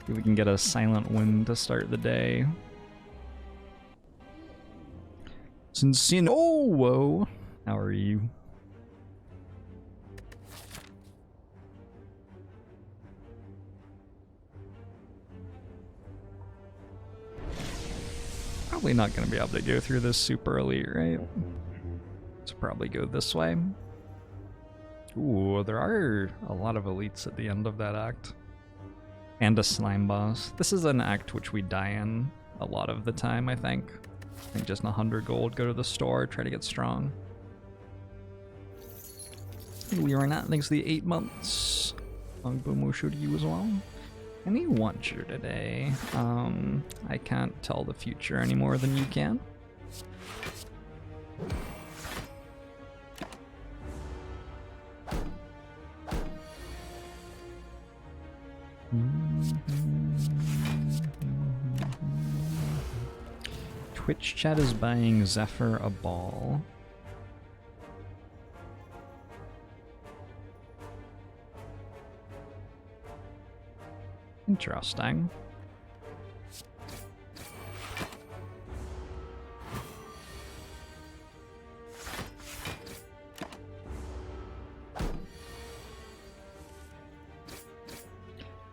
See if we can get a silent wind to start the day. Since oh, whoa. How are you? Probably not going to be able to go through this super elite, right? Let's probably go this way. Ooh, there are a lot of elites at the end of that act. And a slime boss. This is an act which we die in a lot of the time, I think. I think just 100 gold, go to the store, try to get strong. Liranat, thanks for the 8 months. Longbow show to you as well. Any watcher today? I can't tell the future any more than you can. Twitch chat is buying Zephyr a ball. Interesting.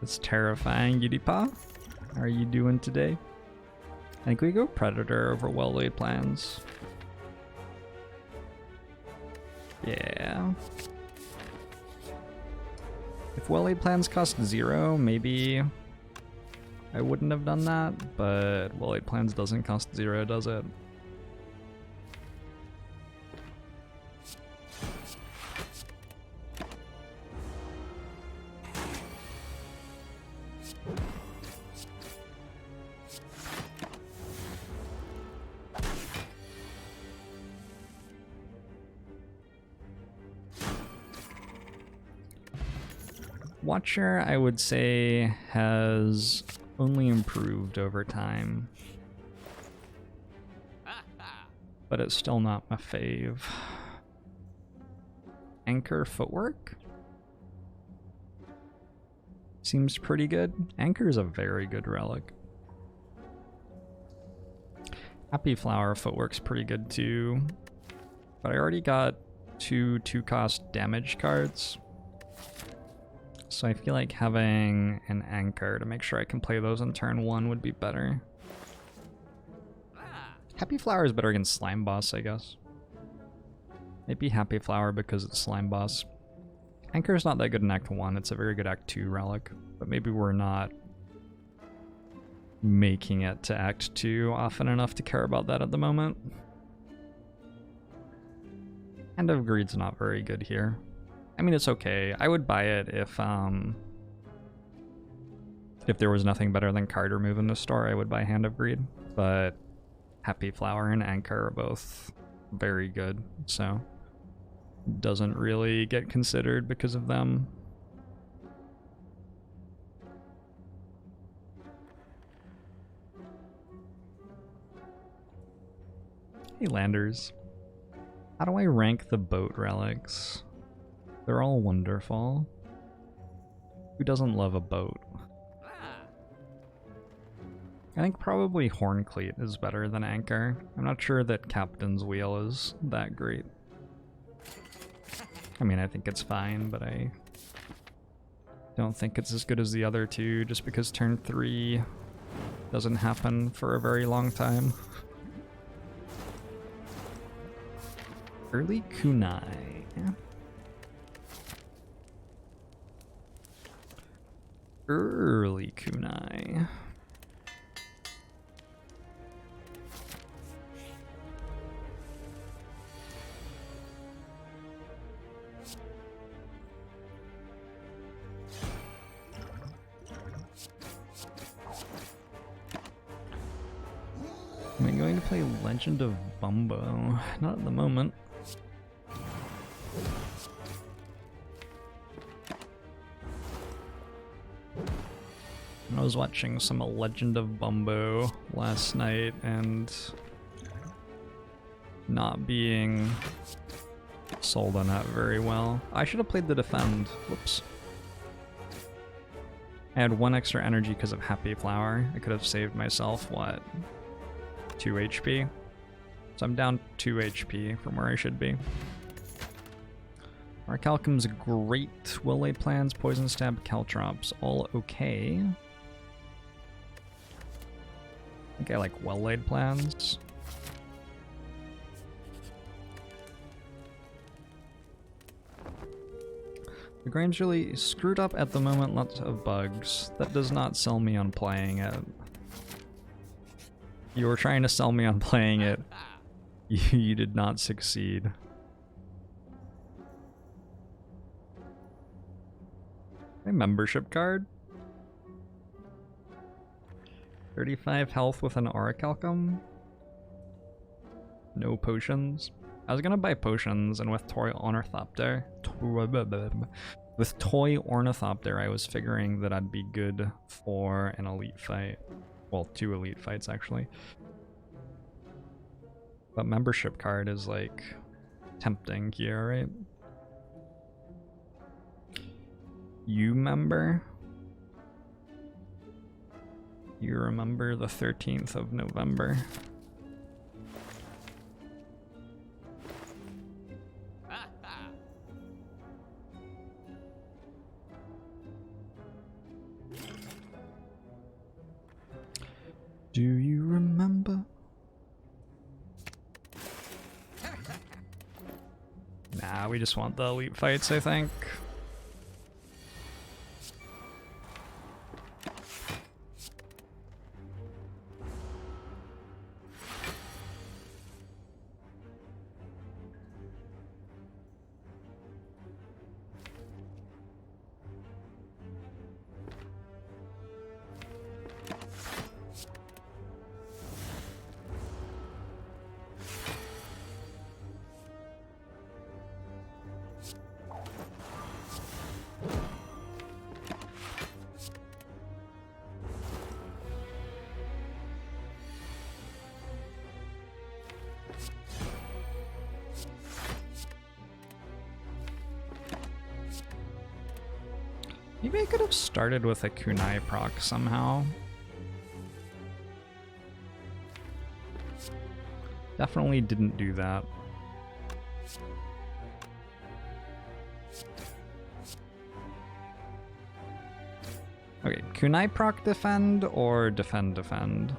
It's terrifying, Yudipa. How are you doing today? I think we go Predator over well-laid plans. Yeah. If well-laid plans cost 0, maybe I wouldn't have done that, but well-laid plans doesn't cost 0, does it? Watcher, I would say, has only improved over time. But it's still not my fave. Anchor footwork? Seems pretty good. Anchor is a very good relic. Happy Flower footwork's pretty good too. But I already got 2 2-cost damage cards. So I feel like having an anchor to make sure I can play those on turn 1 would be better. Happy Flower is better against Slime Boss, I guess. Maybe Happy Flower because it's Slime Boss. Anchor is not that good in Act 1, it's a very good Act 2 relic. But maybe we're not making it to Act 2 often enough to care about that at the moment. Hand of Greed's not very good here. I mean, it's okay. I would buy it if there was nothing better than card remove in the store, I would buy Hand of Greed. But Happy Flower and Anchor are both very good, so doesn't really get considered because of them. Hey Landers. How do I rank the boat relics? They're all wonderful. Who doesn't love a boat? I think probably Horncleat is better than Anchor. I'm not sure that Captain's Wheel is that great. I mean, I think it's fine, but I don't think it's as good as the other two just because turn 3 doesn't happen for a very long time. Early Kunai. Early Kunai. Am I going to play Legend of Bumbo? Not at the moment. I was watching some Legend of Bumbo last night and not being sold on that very well. I should have played the Defend. Whoops. I had 1 extra energy because of Happy Flower. I could have saved myself, what, 2 HP? So I'm down 2 HP from where I should be. Orichalcum's great. Well-laid plans, Poison Stab, Caltrops, all okay. I think I like well-laid plans. The game's really screwed up at the moment, lots of bugs. That does not sell me on playing it. You were trying to sell me on playing it. You did not succeed. My membership card? 35 health with an Orichalcum? No potions? I was gonna buy potions, and with Toy Ornithopter, I was figuring that I'd be good for an elite fight. Well, 2 elite fights actually. But membership card is like tempting here, right? You member? You remember the 13th of November. Do you remember? Nah, we just want the elite fights, I think. Maybe I could have started with a kunai proc somehow. Definitely didn't do that. Okay, kunai proc defend or defend?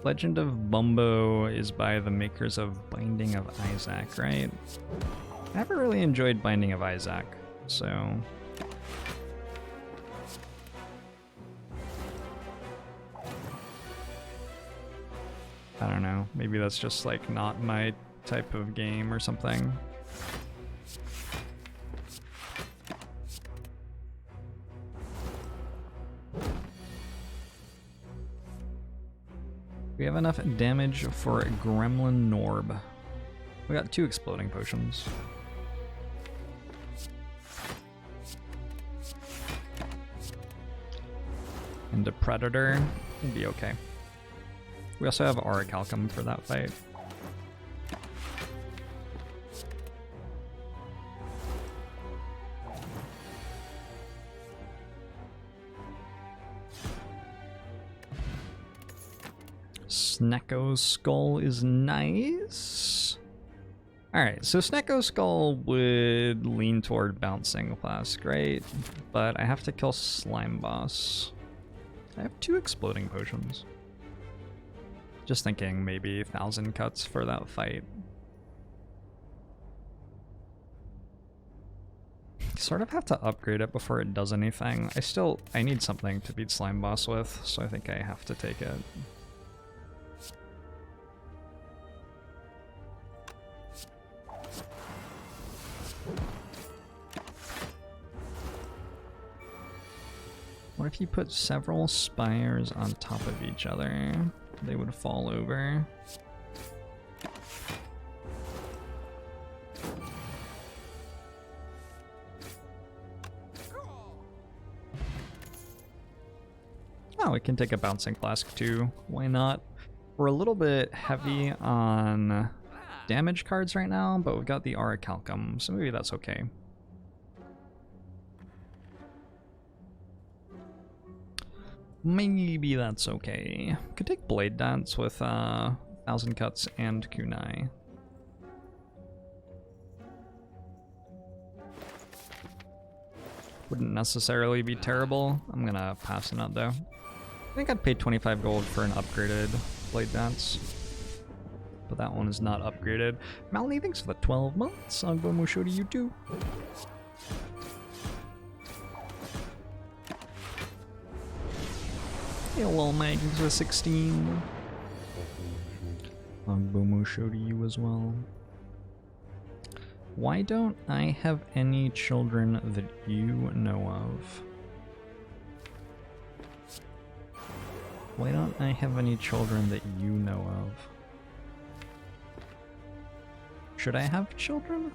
Legend of Bumbo is by the makers of Binding of Isaac, right? I never really enjoyed Binding of Isaac, so... I don't know, maybe that's just like not my type of game or something. We have enough damage for a Gremlin Norb. We got 2 exploding potions. And a Predator would be okay. We also have Orichalcum for that fight. Snecko's Skull is nice. Alright, so Snecko's Skull would lean toward Bouncing Flask, right? But I have to kill Slime Boss. I have 2 exploding potions. Just thinking maybe 1,000 cuts for that fight. Sort of have to upgrade it before it does anything. I need something to beat Slime Boss with, so I think I have to take it. What if you put several spires on top of each other? They would fall over. Oh, we can take a Bouncing Flask too. Why not? We're a little bit heavy on damage cards right now, but we've got the Aurichalcum, so maybe that's okay. Maybe that's okay. Could take Blade Dance with 1000 Cuts and Kunai. Wouldn't necessarily be terrible. I'm gonna pass on it though. I think I'd pay 25 gold for an upgraded Blade Dance. But that one is not upgraded. Malini, thanks for the 12 months. Agbo Musho to you too. Hey, lol, Meg, thanks for the 16. Agbo Musho to you as well. Why don't I have any children that you know of? Why don't I have any children that you know of? Should I have children?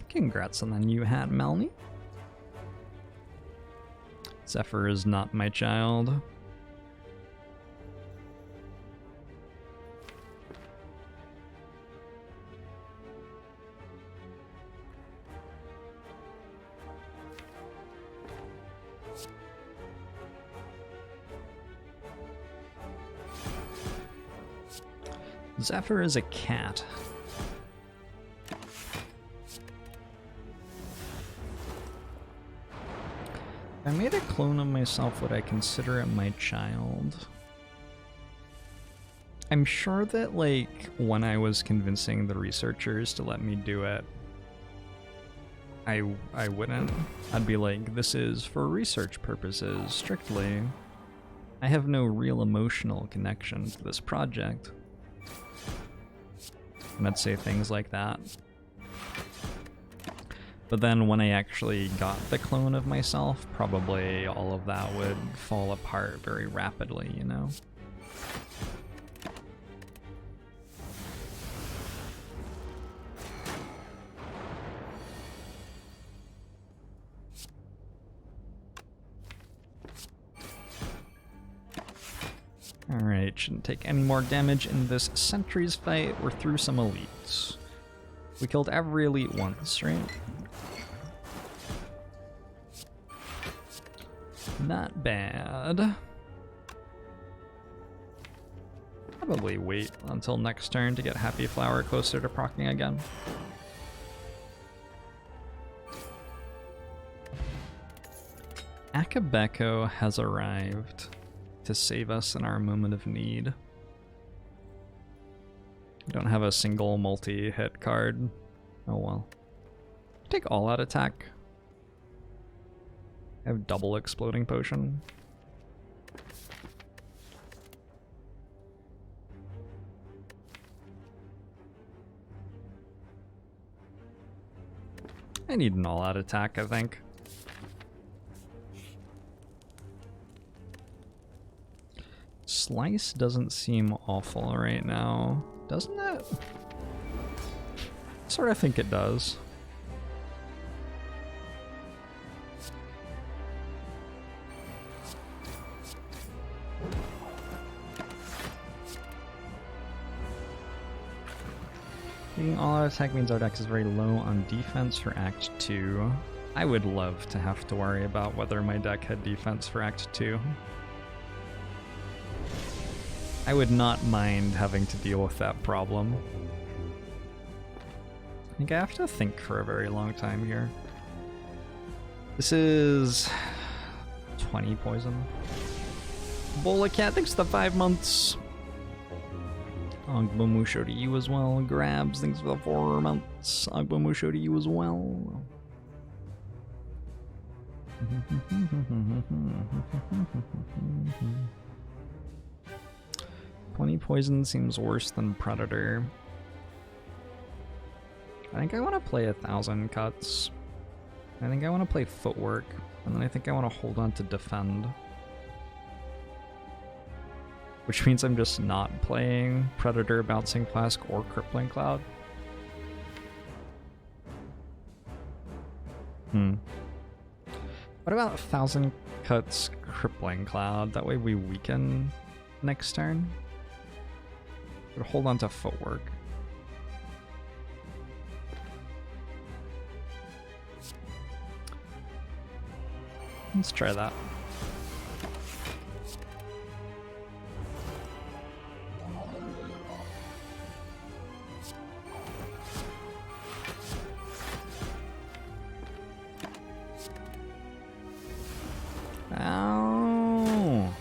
Congrats on the new hat, Melanie. Zephyr is not my child. Zephyr is a cat. If I made a clone of myself, would I consider it my child? I'm sure that, like, when I was convincing the researchers to let me do it, I wouldn't. I'd be like, this is for research purposes, strictly. I have no real emotional connection to this project. And I'd say things like that. But then when I actually got the clone of myself, probably all of that would fall apart very rapidly, you know? Alright, shouldn't take any more damage in this Sentries fight. We're through some elites. We killed every elite once, right? Not bad. Probably wait until next turn to get Happy Flower closer to proccing again. Akabeko has arrived to save us in our moment of need. I don't have a single multi-hit card. Oh well. Take all out attack. I have double exploding potion. I need an all-out attack, I think. Slice doesn't seem awful right now, doesn't it? Sort of think it does. Taking all out attack means our deck is very low on defense for Act 2. I would love to have to worry about whether my deck had defense for Act 2. I would not mind having to deal with that problem. I think I have to think for a very long time here. This is 20 poison. Bola Cat, thanks for the 5 months. Agbo Musho to you as well. Grabs, thanks for the 4 months. Agbo Musho to you as well. 20 poison seems worse than Predator. I think I want to play 1000 cuts. I think I want to play Footwork. And then I think I want to hold on to Defend. Which means I'm just not playing Predator, Bouncing Flask, or Crippling Cloud. What about 1,000 Cuts Crippling Cloud? That way we weaken next turn. But hold on to footwork. Let's try that. Ow!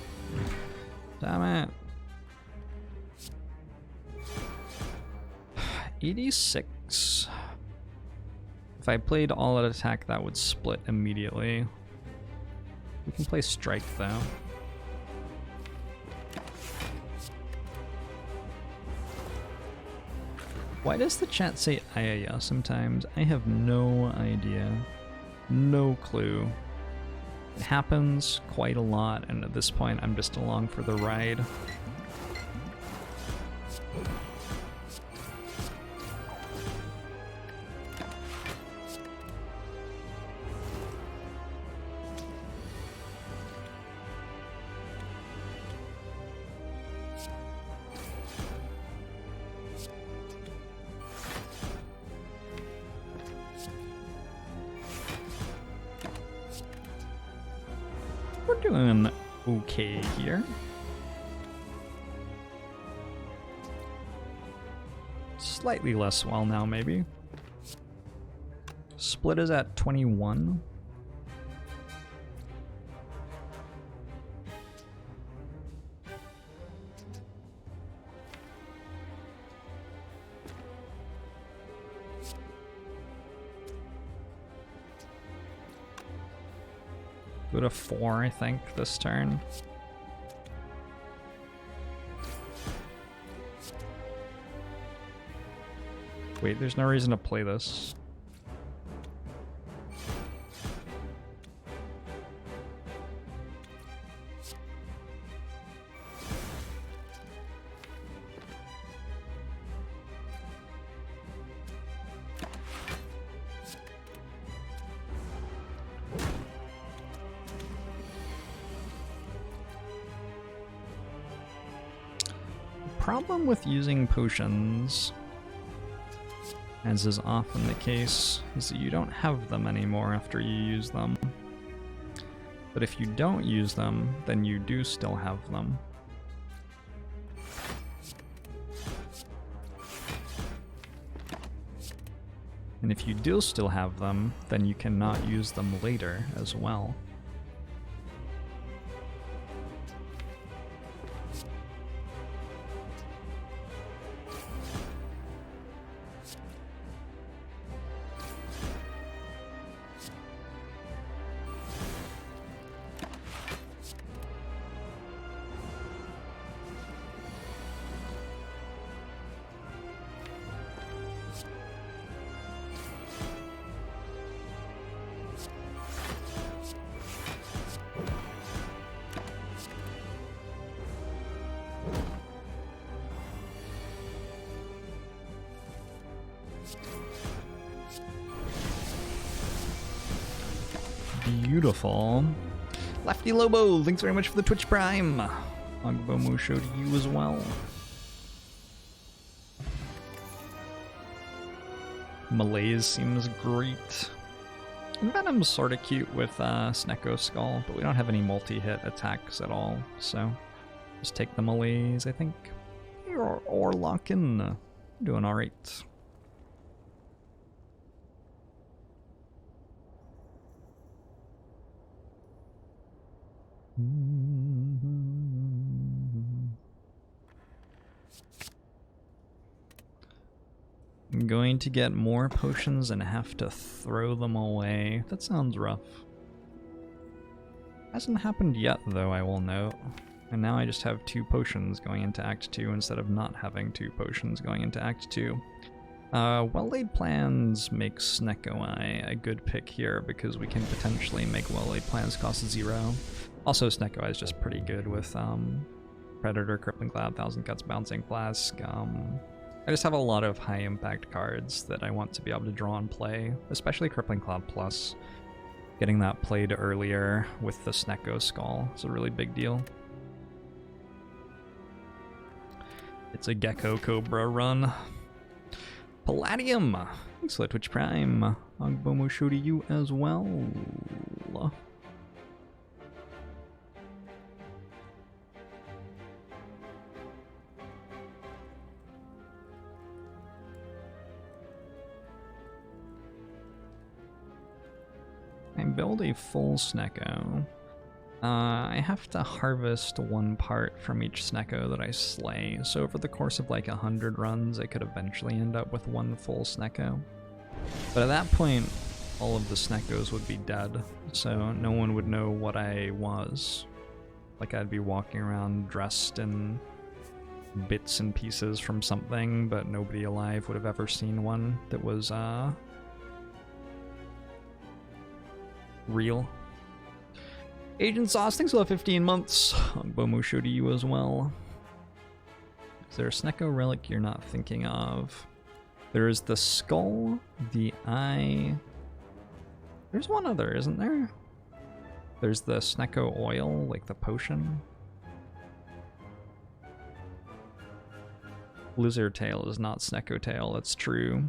Damn it. 86. If I played all out attack, that would split immediately. We can play strike though. Why does the chat say Ayaya sometimes? I have no idea. No clue. It happens quite a lot, and at this point I'm just along for the ride. Doing okay here. Slightly less well now, maybe. Split is at 21. Go to 4, I think, this turn. Wait, there's no reason to play this. Problem with using potions, as is often the case, is that you don't have them anymore after you use them. But if you don't use them, then you do still have them. And if you do still have them, then you cannot use them later as well. Beautiful. Lefty Lobo, thanks very much for the Twitch Prime. Agbomu showed you as well. Malaise seems great. And Venom's sort of cute with Snecko Skull, but we don't have any multi-hit attacks at all, so just take the Malaise, I think. Or lock in. Doing alright. I'm going to get more potions and have to throw them away. That sounds rough. Hasn't happened yet, though, I will note. And now I just have 2 potions going into Act 2 instead of not having 2 potions going into Act 2. Well-laid plans makes Snecko-Eye a good pick here because we can potentially make well-laid plans cost 0. Also, Snecko-Eye is just pretty good with Predator, Crippling Cloud, Thousand Cuts, Bouncing Flask. I just have a lot of high impact cards that I want to be able to draw and play, especially Crippling Cloud Plus. Getting that played earlier with the Snecko Skull is a really big deal. It's a Gecko Cobra run. Palladium! Thanks for the Twitch Prime. Agbomo show to you as well. I build a full Snecko. I have to harvest one part from each Snecko that I slay, so over the course of like 100 runs I could eventually end up with one full Snecko. But at that point, all of the Sneckos would be dead, so no one would know what I was. Like I'd be walking around dressed in bits and pieces from something, but nobody alive would have ever seen one that was real. Agent Sauce, thanks for the 15 months. Bomu show to you as well. Is there a Snecko relic you're not thinking of? There is the skull, the eye. There's one other, isn't there? There's the Snecko oil, like the potion. Lizard tail is not Snecko tail, that's true.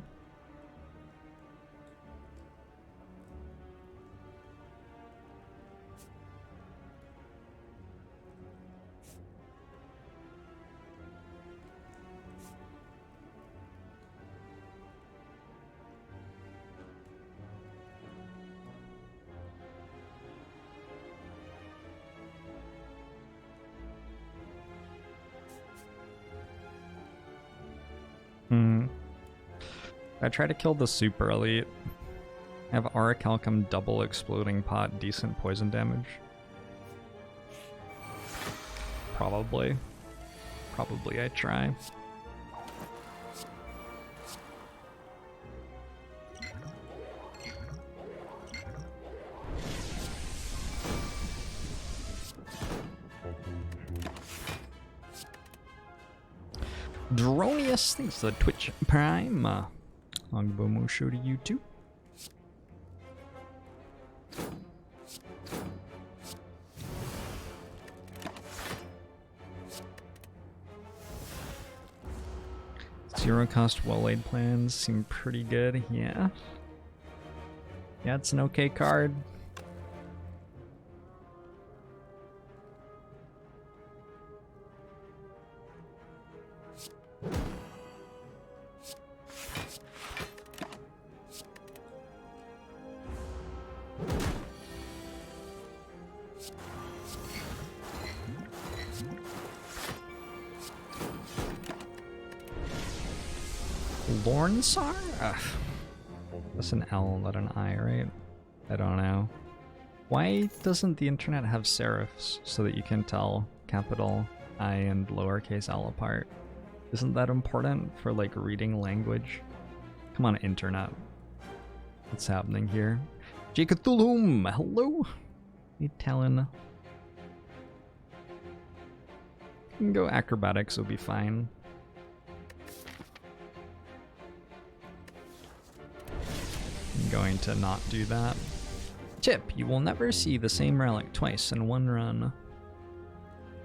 I try to kill the super elite. I have Auricalcum double exploding pot, decent poison damage. Probably. Probably I try. Dronius, thanks for the Twitch Prime. Angbomo show to you too. Zero cost well-laid plans seem pretty good, yeah. Yeah, it's an okay card. Lornsar? That's an L, not an I, right? I don't know. Why doesn't the internet have serifs so that you can tell capital I and lowercase l apart? Isn't that important for like reading language? Come on, internet. What's happening here? Jacatulum, hello? Talon. You can go acrobatics, will be fine. I'm going to not do that. Tip, you will never see the same relic twice in one run.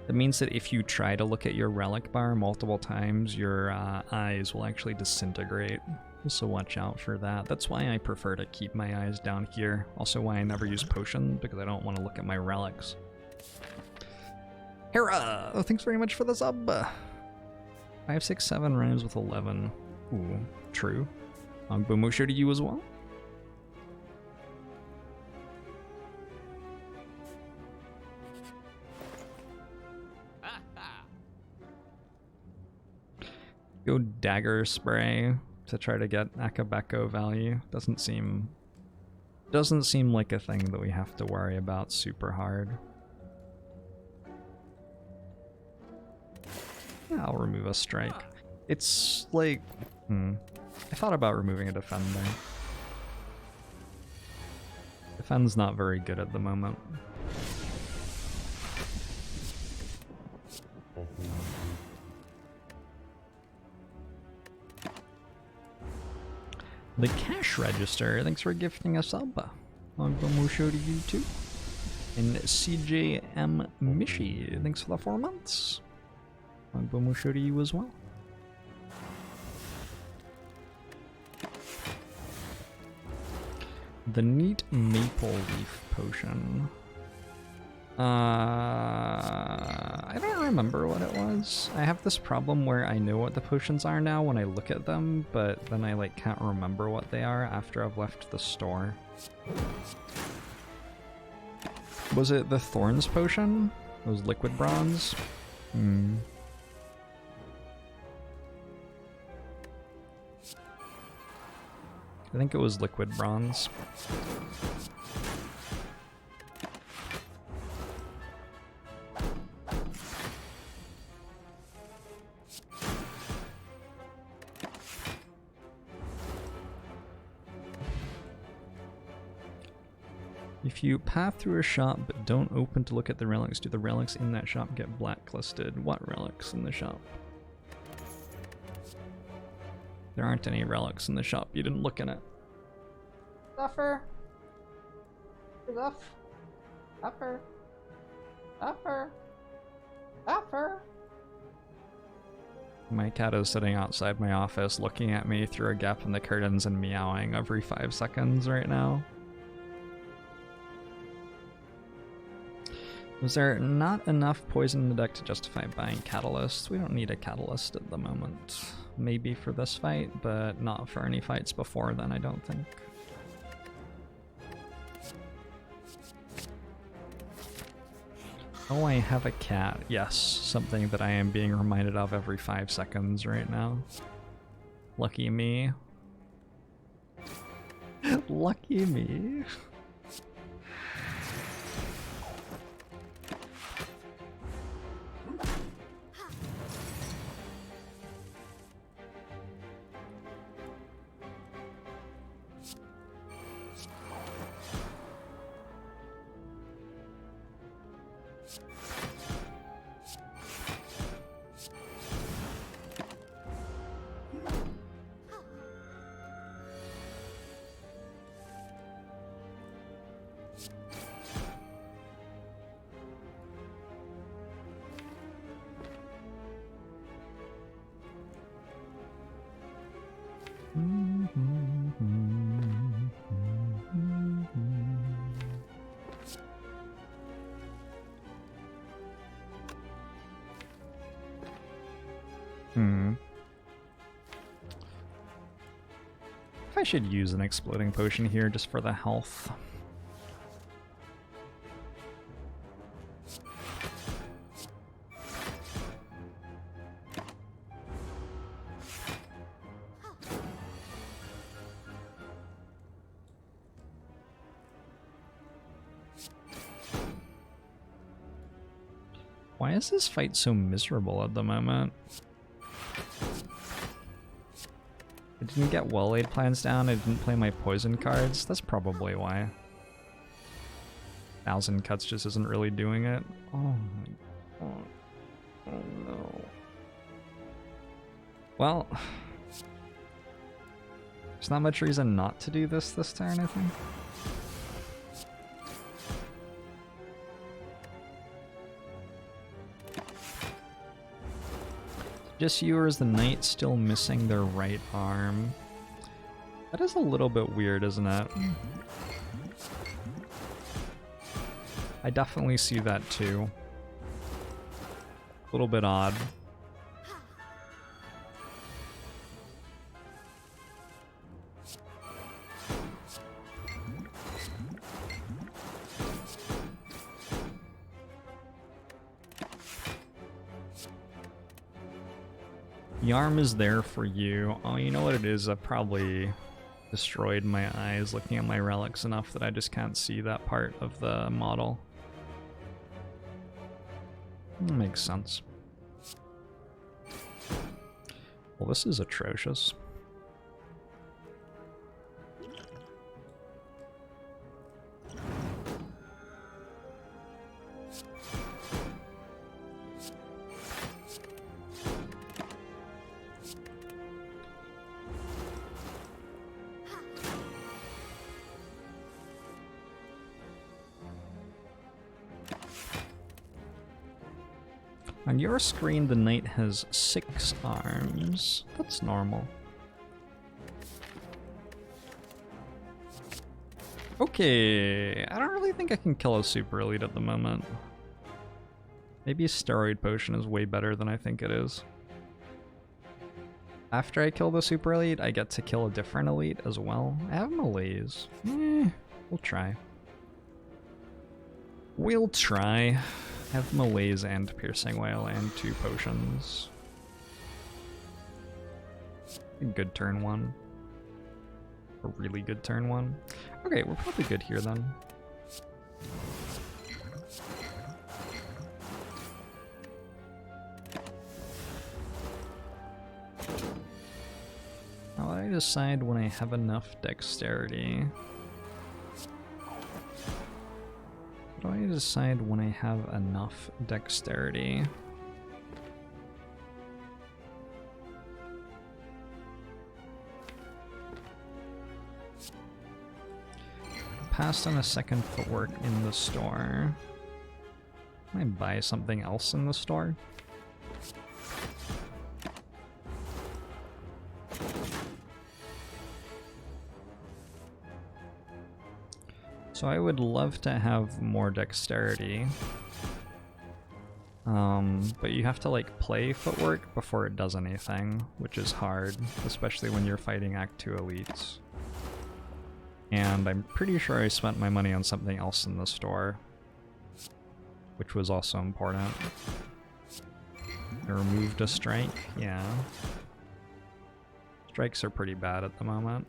That means that if you try to look at your relic bar multiple times, your eyes will actually disintegrate. So watch out for that. That's why I prefer to keep my eyes down here. Also why I never use potion, because I don't want to look at my relics. Hera! Oh, thanks very much for the sub! 5, 6, 7 rhymes with 11. Ooh, true. Angbomo show to you as well. Go dagger spray to try to get Akabeko value. Doesn't seem like a thing that we have to worry about super hard. Yeah, I'll remove a strike. It's like, I thought about removing a defender. Defend's not very good at the moment. The cash register, thanks for gifting us sub. I'll show to you too. And CJM Mishi, thanks for the 4 months. I'll show to you as well. The neat maple leaf potion. I don't remember what it was. I have this problem where I know what the potions are now when I look at them, but then I like can't remember what they are after I've left the store. Was it the Thorns potion? It was liquid bronze? I think it was liquid bronze. If you path through a shop but don't open to look at the relics, do the relics in that shop get blacklisted? What relics in the shop? There aren't any relics in the shop. You didn't look in it. Suffer. Suffer. Suffer. Suffer. Suffer. My cat is sitting outside my office looking at me through a gap in the curtains and meowing every 5 seconds right now. Was there not enough poison in the deck to justify buying catalysts? We don't need a catalyst at the moment. Maybe for this fight, but not for any fights before then, I don't think. Oh, I have a cat. Yes, something that I am being reminded of every 5 seconds right now. Lucky me. Lucky me. I should use an exploding potion here just for the health. Why is this fight so miserable at the moment? I didn't get well-laid plans down, I didn't play my poison cards. That's probably why. 1,000 cuts just isn't really doing it. Oh my god. Oh no. Well, there's not much reason not to do this turn, I think. Just you, or is the knight still missing their right arm? That is a little bit weird, isn't it? I definitely see that too. A little bit odd. The arm is there for you. Oh, you know what it is? I've probably destroyed my eyes looking at my relics enough that I just can't see that part of the model. Makes sense. Well, this is atrocious. On your screen, the knight has 6 arms. That's normal. Okay, I don't really think I can kill a super elite at the moment. Maybe a steroid potion is way better than I think it is. After I kill the super elite, I get to kill a different elite as well. I have malaise. We'll try. We'll try. I have malaise and piercing wail and 2 potions. A good turn 1. A really good turn 1. Okay, we're probably good here then. How do I decide when I have enough dexterity? How do I decide when I have enough dexterity? Passed on a second footwork in the store. Can I buy something else in the store? So I would love to have more dexterity. But you have to like play footwork before it does anything, which is hard, especially when you're fighting Act 2 elites. And I'm pretty sure I spent my money on something else in the store, which was also important. I removed a strike, yeah. Strikes are pretty bad at the moment.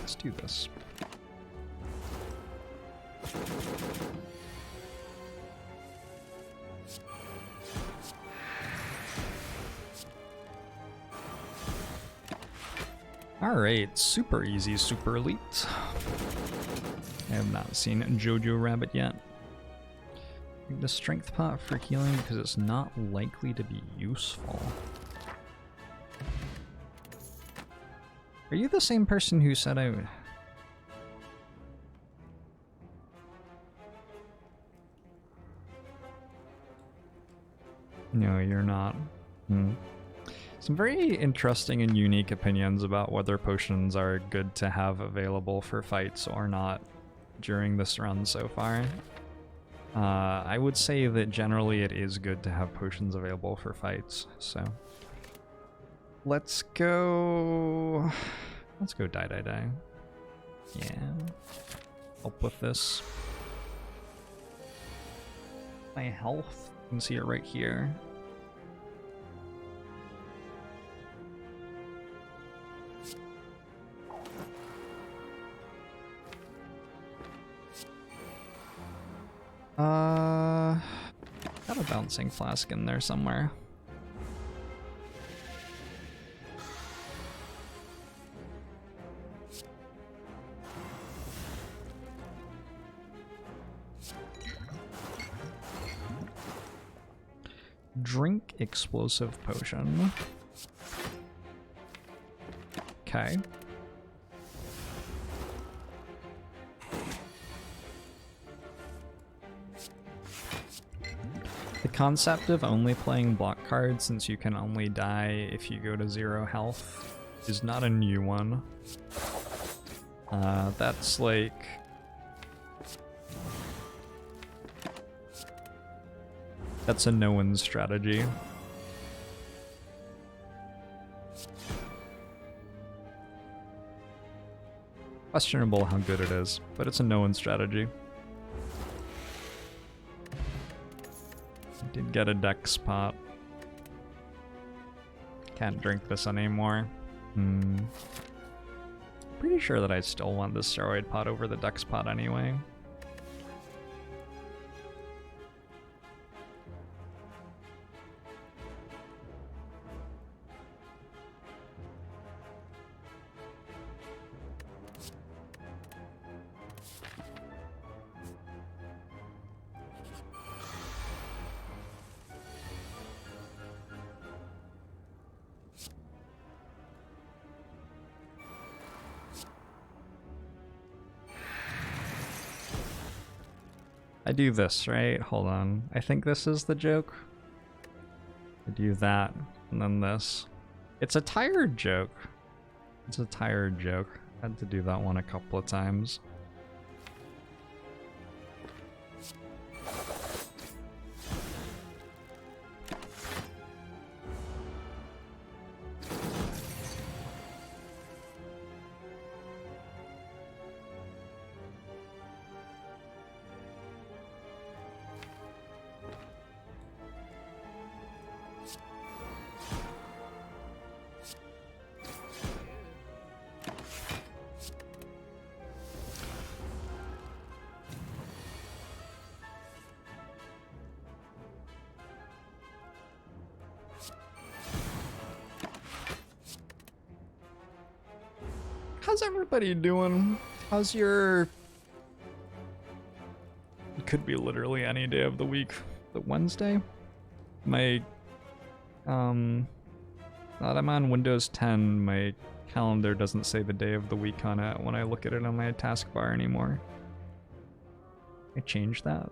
Let's do this. Alright, super easy, super elite. I have not seen Jojo Rabbit yet. The strength pot for healing because it's not likely to be useful. Are you the same person who said I would? No, you're not. Some very interesting and unique opinions about whether potions are good to have available for fights or not during this run so far. I would say that generally it is good to have potions available for fights, so... Let's go die. Yeah. Help with this. My health, you can see it right here. Got a bouncing flask in there somewhere. Drink explosive potion. Okay. The concept of only playing block cards, since you can only die if you go to 0 health, is not a new one. That's like... That's a no-win strategy. Questionable how good it is, but it's a no-win strategy. Did get a dex pot. Can't drink this anymore. Pretty sure that I still want the steroid pot over the dex pot anyway. I do this, right? Hold on. I think this is the joke. I do that, and then this. It's a tired joke. It's a tired joke. I had to do that one a couple of times. How's everybody doing? How's your... It could be literally any day of the week. The Wednesday? My... Now that I'm on Windows 10, my calendar doesn't say the day of the week on it when I look at it on my taskbar anymore. I changed that.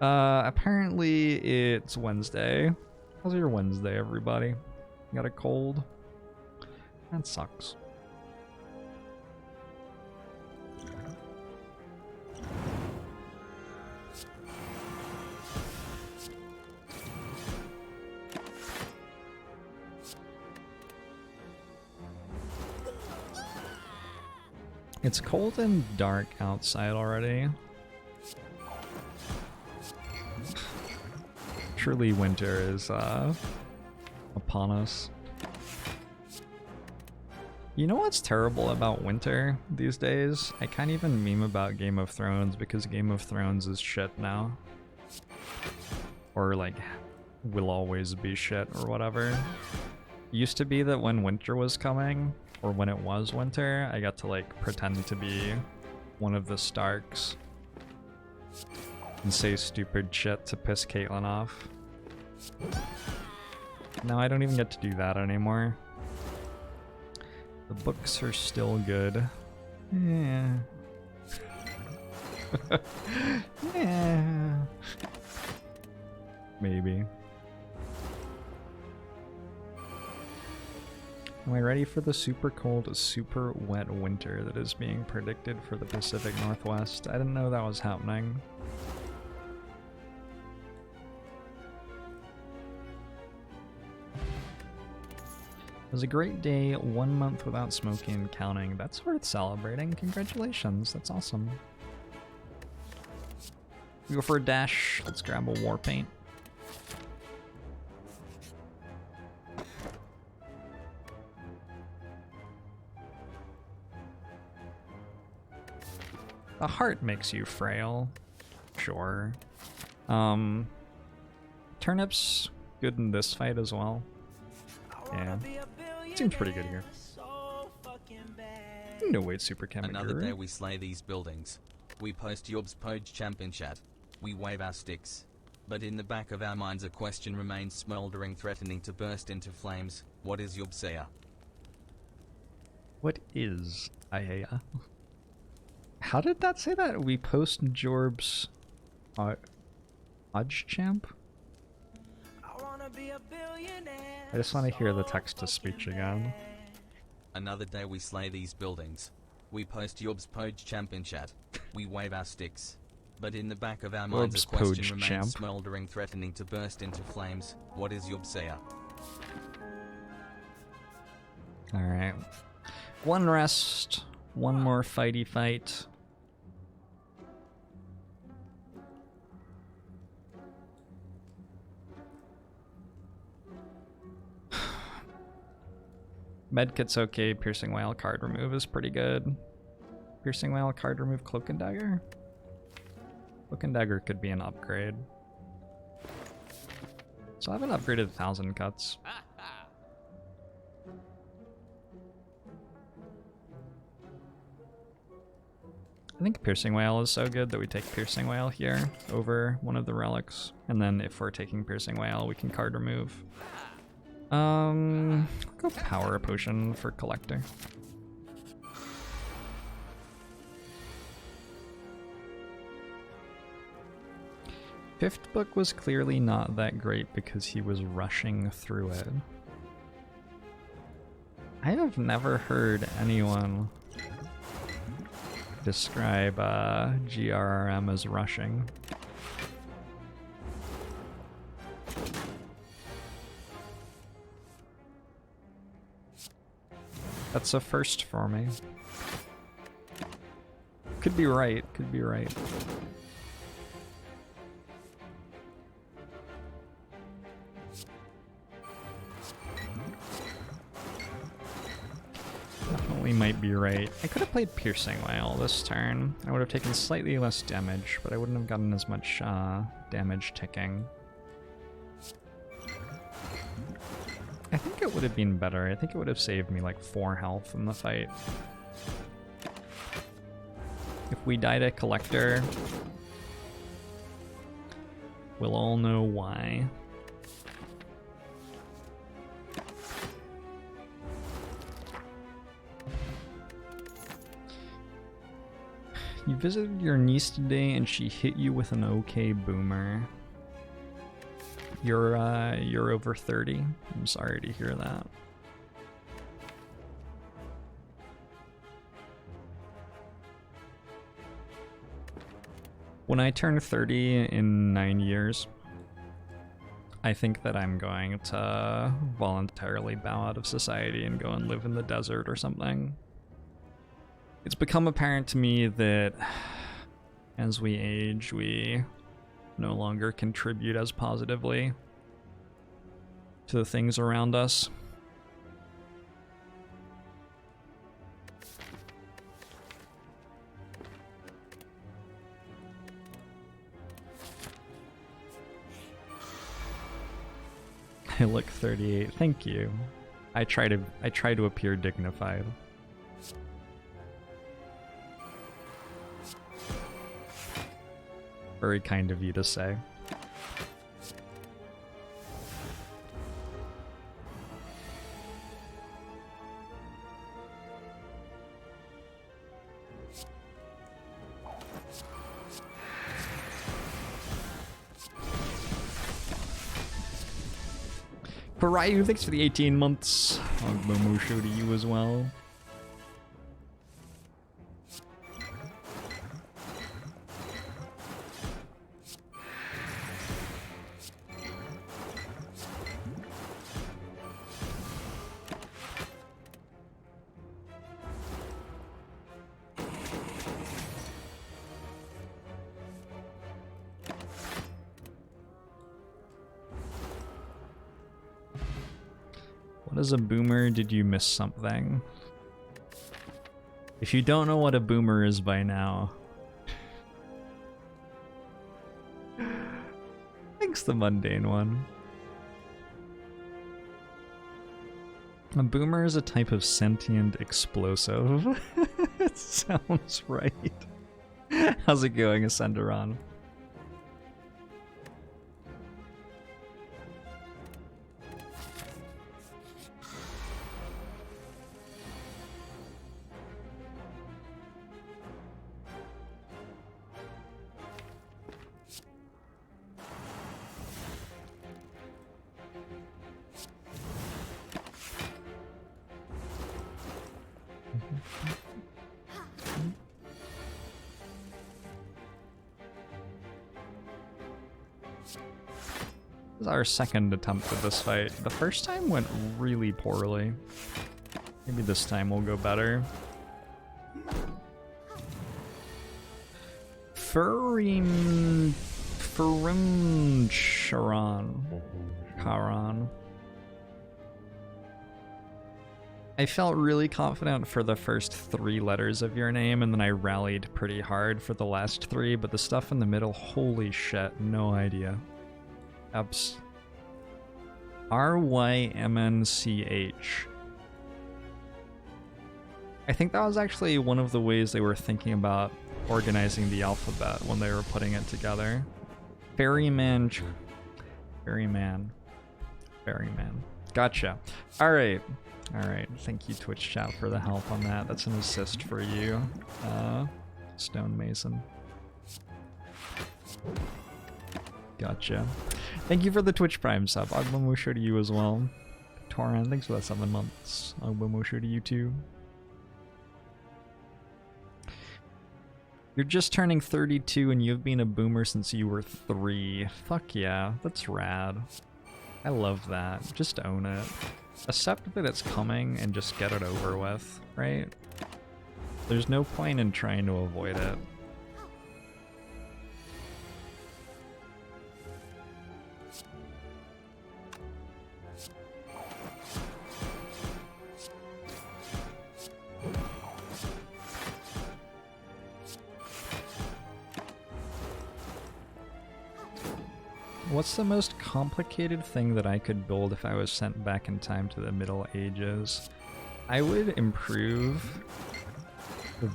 Apparently it's Wednesday. How's your Wednesday, everybody? Got a cold? That sucks. It's cold and dark outside already. Surely winter is upon us. You know what's terrible about winter these days? I can't even meme about Game of Thrones because Game of Thrones is shit now. Or like, will always be shit or whatever. It used to be that when winter was coming, or when it was winter, I got to like pretend to be one of the Starks and say stupid shit to piss Caitlyn off. Now I don't even get to do that anymore. The books are still good. Yeah. Yeah. Maybe. Am I ready for the super cold, super wet winter that is being predicted for the Pacific Northwest? I didn't know that was happening. It was a great day, 1 month without smoking and counting. That's worth celebrating. Congratulations, that's awesome. We go for a dash. Let's grab a war paint. The heart makes you frail. Sure. Turnips, good in this fight as well. Yeah. Seems pretty good here. No wait, super chemical. Another day we slay these buildings. We post Jorbs Poj champ in chat. We wave our sticks. But in the back of our minds a question remains smoldering, threatening to burst into flames. What is Jorbsea? What is Aya? How did that say that? We post Jorbs Poj champ? I just want to hear the text-to-speech again. Another day we slay these buildings. We post Jorbs Poj champ in chat. We wave our sticks. But in the back of our minds a question remains smoldering, threatening to burst into flames. What is Jorbsea? Alright. One rest. One more fighty fight. Medkit's okay. Piercing Whale card remove is pretty good. Piercing Whale card remove Cloak and Dagger? Cloak and Dagger could be an upgrade. So I haven't upgraded 1,000 cuts. I think Piercing Whale is so good that we take Piercing Whale here over one of the relics. And then if we're taking Piercing Whale, we can card remove. Go Power Potion for Collector. Fifth book was clearly not that great because he was rushing through it. I have never heard anyone describe GRRM as rushing. That's a first for me. Could be right, could be right. Definitely might be right. I could have played Piercing Wail this turn. I would have taken slightly less damage, but I wouldn't have gotten as much damage ticking. I think it would have been better. I think it would have saved me like 4 health in the fight. If we died a Collector, we'll all know why. You visited your niece today and she hit you with an okay boomer. You're over 30. I'm sorry to hear that. When I turn 30 in 9 years, I think that I'm going to voluntarily bow out of society and go and live in the desert or something. It's become apparent to me that as we age, we no longer contribute as positively to the things around us. I look 38. Thank you. I try to appear dignified. Very kind of you to say. Ryu, thanks for the 18 months. Ogbomusho to you as well. As a boomer, did you miss something? If you don't know what a boomer is by now, thanks the mundane one. A boomer is a type of sentient explosive. It sounds right. How's it going, Ascenderon? This is our second attempt at this fight. The first time went really poorly. Maybe this time will go better. Charan. I felt really confident for the first 3 letters of your name, and then I rallied pretty hard for the last 3, but the stuff in the middle, holy shit, no idea. Abs. RYMNCH. I think that was actually one of the ways they were thinking about organizing the alphabet when they were putting it together. Ferryman. Ferryman. Gotcha. Alright. Alright. Thank you, Twitch chat, for the help on that. That's an assist for you, Stone Mason. Gotcha. Thank you for the Twitch Prime sub. Agbamusho to you as well. Toran, thanks for that 7 months. Agbamusho to you too. You're just turning 32 and you've been a boomer since you were 3. Fuck yeah, that's rad. I love that. Just own it. Accept that it's coming and just get it over with, right? There's no point in trying to avoid it. What's the most complicated thing that I could build if I was sent back in time to the Middle Ages? I would improve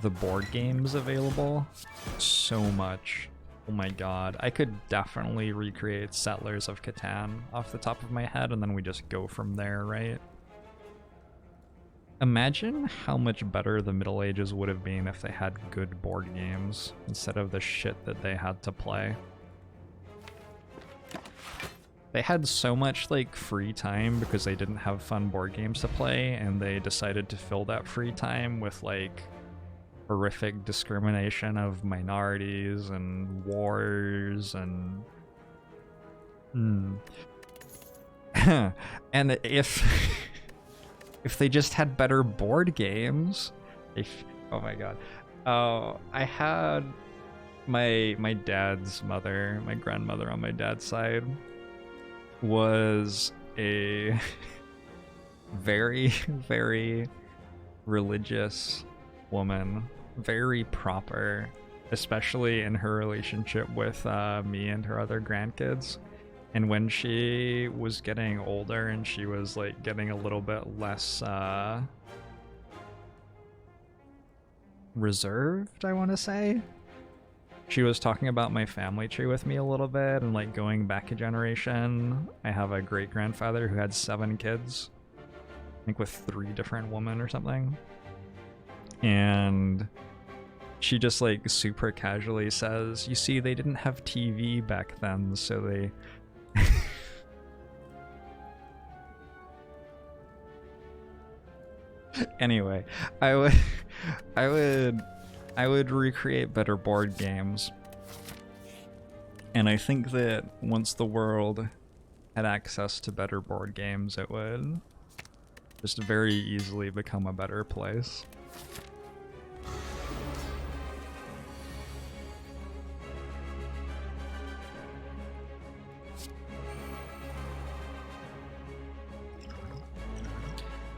the board games available so much. Oh my god. I could definitely recreate Settlers of Catan off the top of my head, and then we just go from there, right? Imagine how much better the Middle Ages would have been if they had good board games instead of the shit that they had to play. They had so much like free time because they didn't have fun board games to play, and they decided to fill that free time with like horrific discrimination of minorities and wars and and if if they just had better board games, oh my god. I had my dad's mother, my grandmother on my dad's side, was a very, very religious woman, very proper, especially in her relationship with me and her other grandkids. And when she was getting older and she was like getting a little bit less reserved, I want to say, she was talking about my family tree with me a little bit and like going back a generation. I have a great grandfather who had 7 kids, I think with 3 different women or something. And she just like super casually says, you see, they didn't have TV back then, so they anyway, I would recreate better board games. And I think that once the world had access to better board games, it would just very easily become a better place.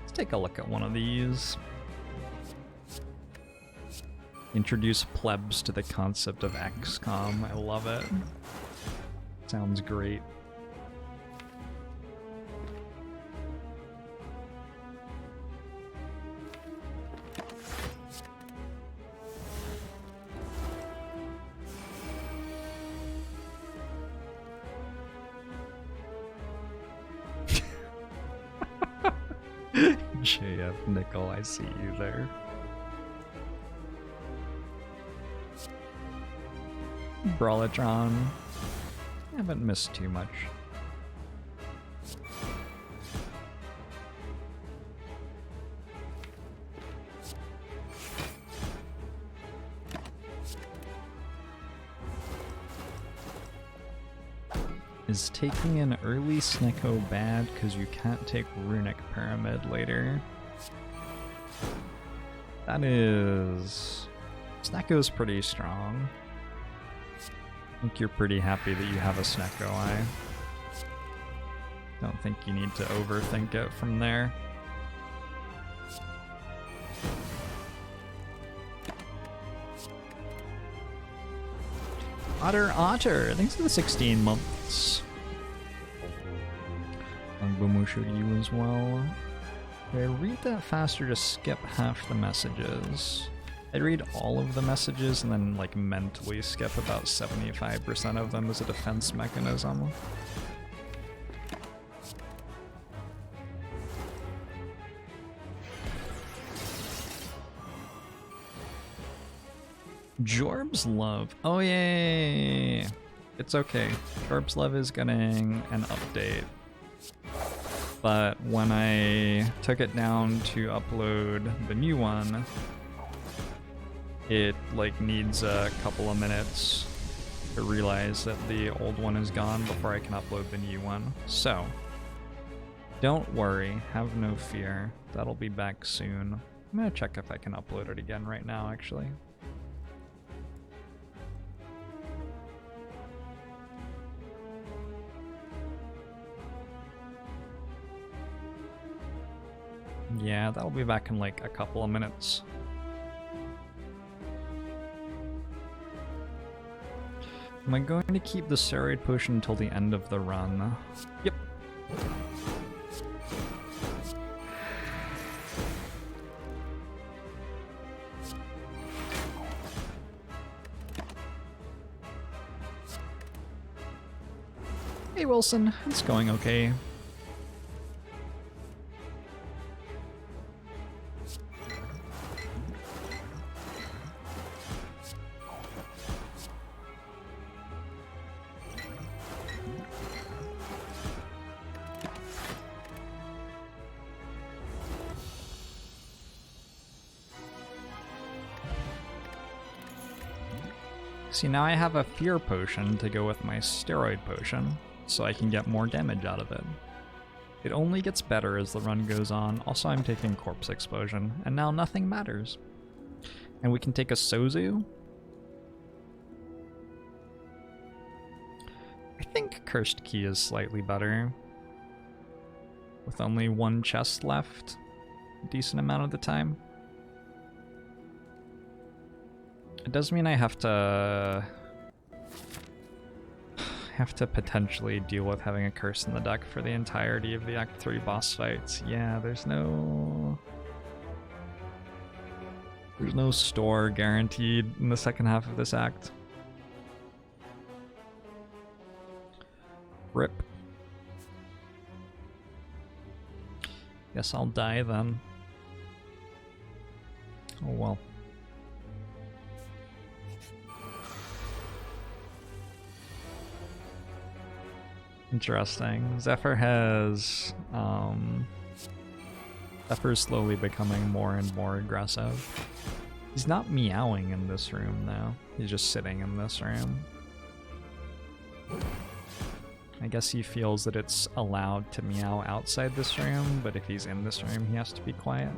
Let's take a look at one of these. Introduce plebs to the concept of XCOM. I love it. Sounds great. JF Nickel, I see you there. Brawlatron. I haven't missed too much. Is taking an early Snecko bad because you can't take Runic Pyramid later? That is... Snecko's pretty strong. I think you're pretty happy that you have a Snecko Eye. Don't think you need to overthink it from there. Otter, thanks for the 16 months. And Bumushu to you as well. Did I read that fast or just skip half the messages? I'd read all of the messages and then like mentally skip about 75% of them as a defense mechanism. Jorbs love. Oh yay! It's okay. Jorbs Love is getting an update. But when I took it down to upload the new one, it like needs a couple of minutes to realize that the old one is gone before I can upload the new one. So, don't worry, have no fear. That'll be back soon. I'm gonna check if I can upload it again right now, actually. Yeah, that'll be back in like a couple of minutes. Am I going to keep the steroid potion until the end of the run? Yep. Hey Wilson, it's going okay. See, now I have a fear potion to go with my steroid potion, so I can get more damage out of it. It only gets better as the run goes on. Also, I'm taking corpse explosion, and now nothing matters. And we can take a Sozu. I think Cursed Key is slightly better. With only one chest left, a decent amount of the time. It does mean I have to potentially deal with having a curse in the deck for the entirety of the Act 3 boss fights. Yeah, there's no store guaranteed in the second half of this act. Rip. Guess I'll die then. Oh well. Interesting. Zephyr is slowly becoming more and more aggressive. He's not meowing in this room though. He's just sitting in this room. I guess he feels that it's allowed to meow outside this room, but if he's in this room, he has to be quiet.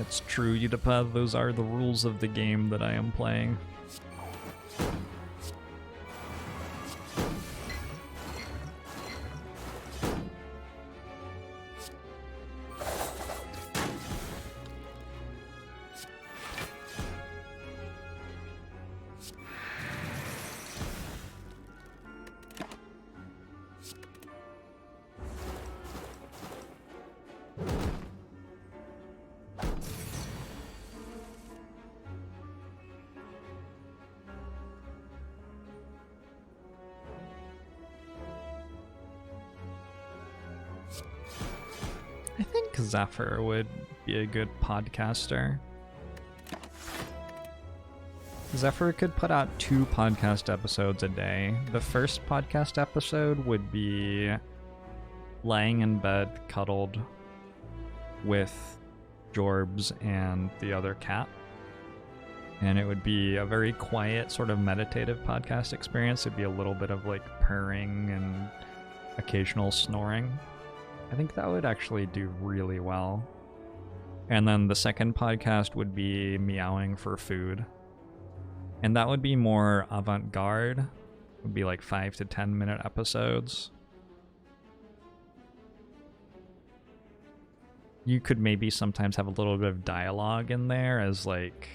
It's true, Udapa, those are the rules of the game that I am playing. I think Zephyr would be a good podcaster. Zephyr could put out 2 podcast episodes a day. The first podcast episode would be laying in bed cuddled with Jorbs and the other cat. And it would be a very quiet, sort of meditative podcast experience. It'd be a little bit of like purring and occasional snoring. I think that would actually do really well. And then the second podcast would be meowing for food. And that would be more avant-garde. It would be like 5 to 10 minute episodes. You could maybe sometimes have a little bit of dialogue in there as like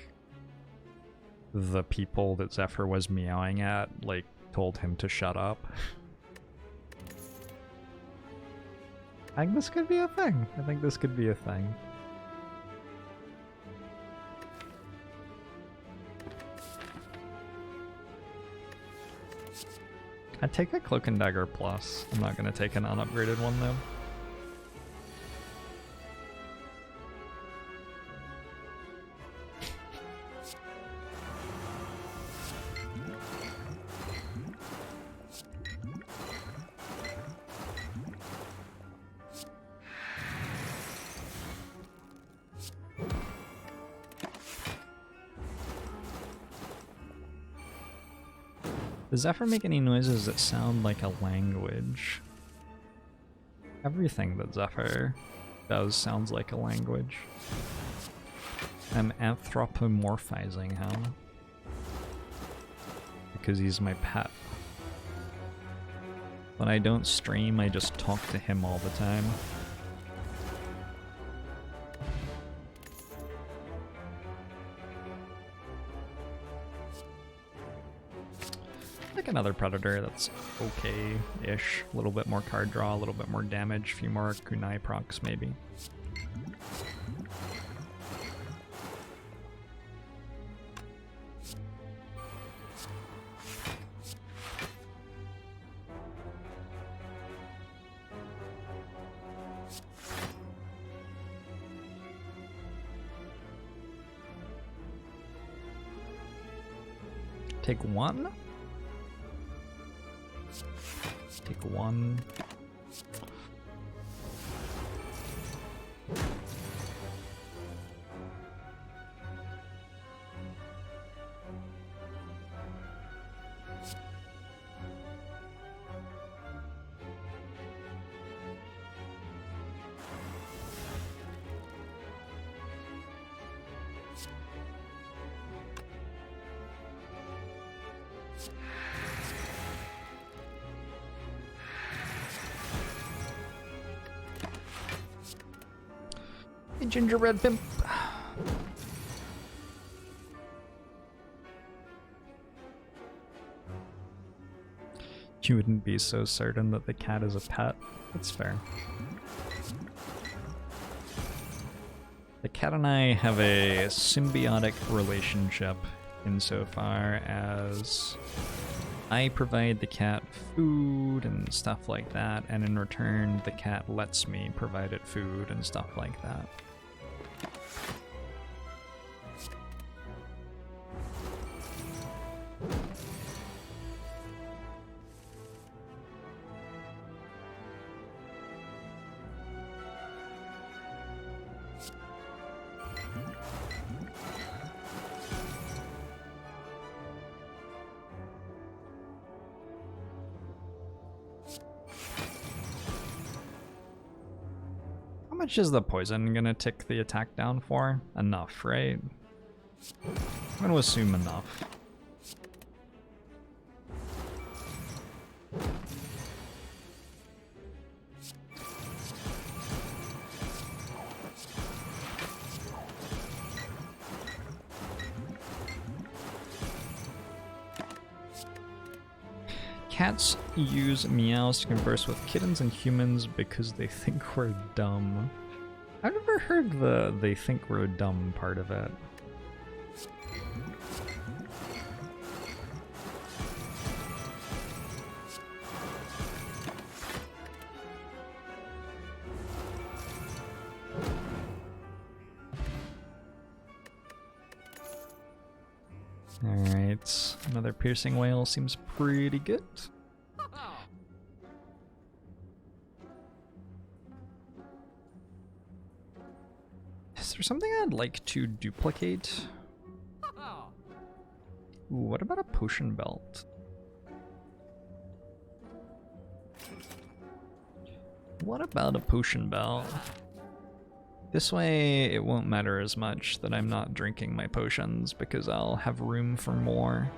the people that Zephyr was meowing at like told him to shut up. I think this could be a thing. I think this could be a thing. I'd take a Cloak and Dagger Plus. I'm not going to take an unupgraded one though. Does Zephyr make any noises that sound like a language? Everything that Zephyr does sounds like a language. I'm anthropomorphizing him. Because he's my pet. When I don't stream, I just talk to him all the time. Like another predator that's okay-ish. A little bit more card draw, a little bit more damage, a few more kunai procs maybe. Take one? Take one. Hey, gingerbread pimp. You wouldn't be so certain that the cat is a pet. That's fair. The cat and I have a symbiotic relationship insofar as I provide the cat food and stuff like that, and in return the cat lets me provide it food and stuff like that. How much is the poison gonna tick the attack down for? Enough, right? I'm gonna assume enough. Cats use meows to converse with kittens and humans because they think we're dumb. I've never heard the they think we're dumb part of it. Alright, another piercing wail seems pretty good. Is there something I'd like to duplicate? Ooh, what about a potion belt? What about a potion belt? This way it won't matter as much that I'm not drinking my potions because I'll have room for more.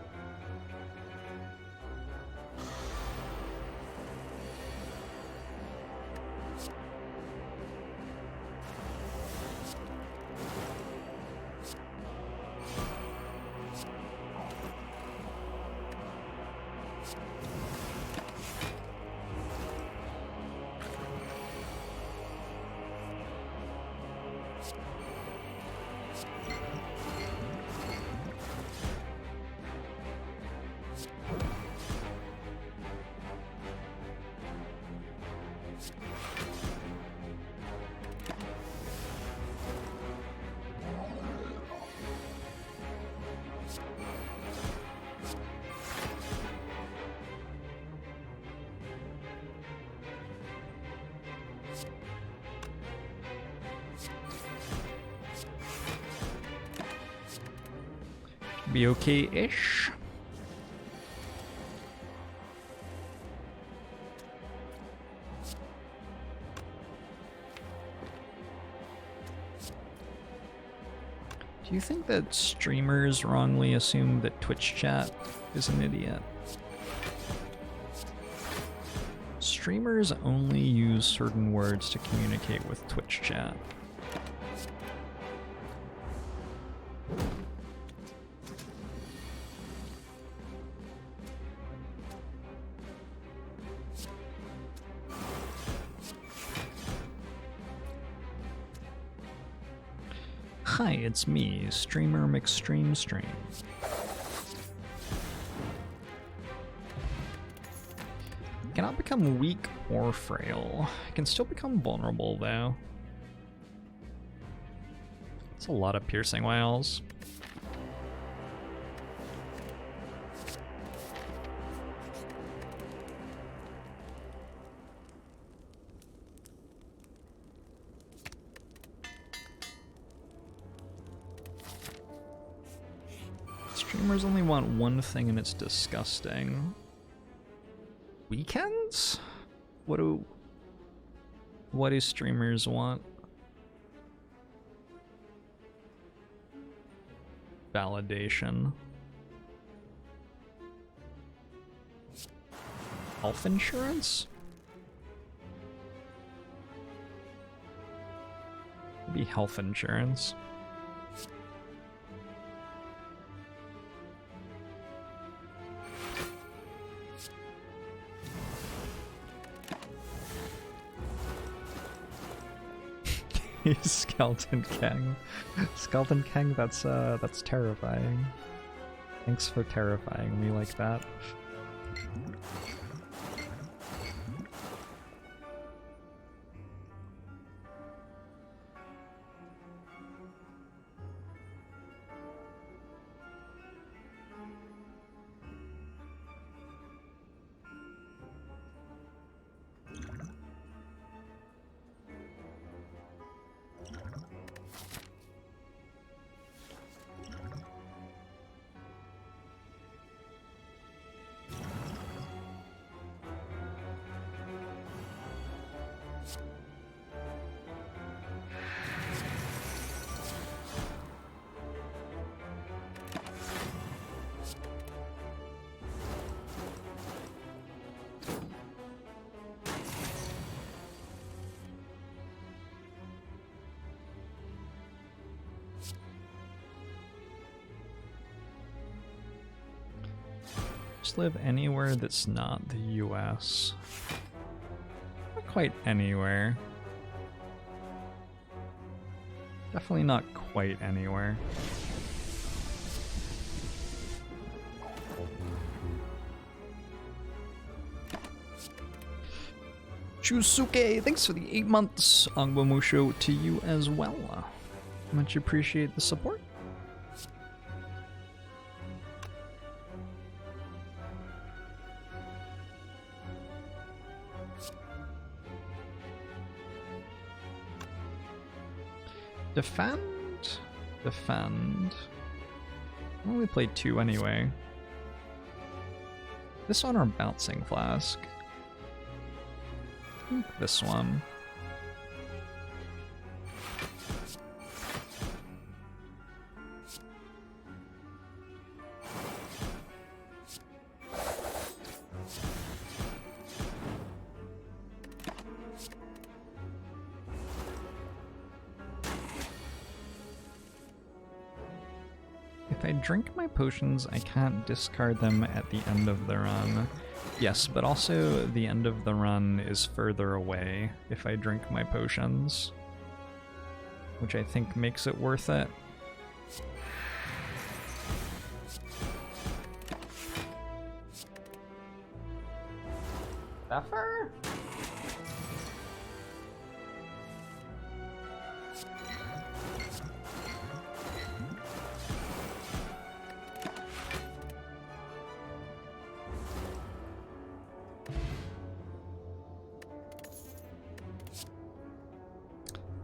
Be okay-ish. Do you think that streamers wrongly assume that Twitch chat is an idiot? Streamers only use certain words to communicate with Twitch chat. Hi, it's me, Streamer McStream Stream. Cannot become weak or frail. I can still become vulnerable though. It's a lot of piercing whales. Streamers only want one thing and it's disgusting. Weekends? What do streamers want? Validation. Health insurance? Maybe health insurance. Skeleton King. Skeleton King, that's terrifying. Thanks for terrifying me like that. Live anywhere that's not the US. Not quite anywhere. Definitely not quite anywhere. Chusuke, thanks for the 8 months. Angbomusho to you as well. Much appreciate the support. Defend. I only played 2 anyway. This one or Bouncing Flask? I think this one. If I drink my potions, I can't discard them at the end of the run. Yes, but also the end of the run is further away if I drink my potions, which I think makes it worth it. Buffer?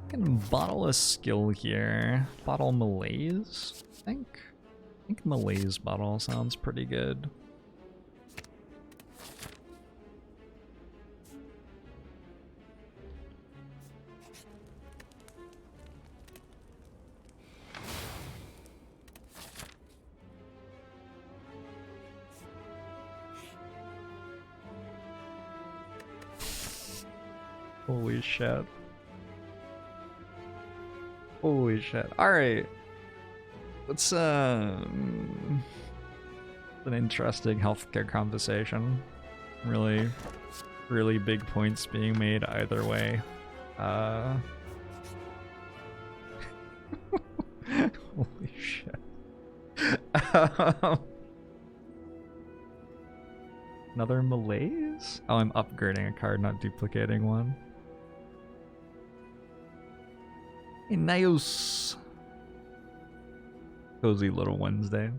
Can bottle a skill here. Bottle Malaise, I think. I think Malaise bottle sounds pretty good. Holy shit. Holy shit. Alright. Let's, an interesting healthcare conversation. Really, really big points being made either way. Holy shit. Another malaise? Oh, I'm upgrading a card, not duplicating one. Hey, nice. Cozy little Wednesday.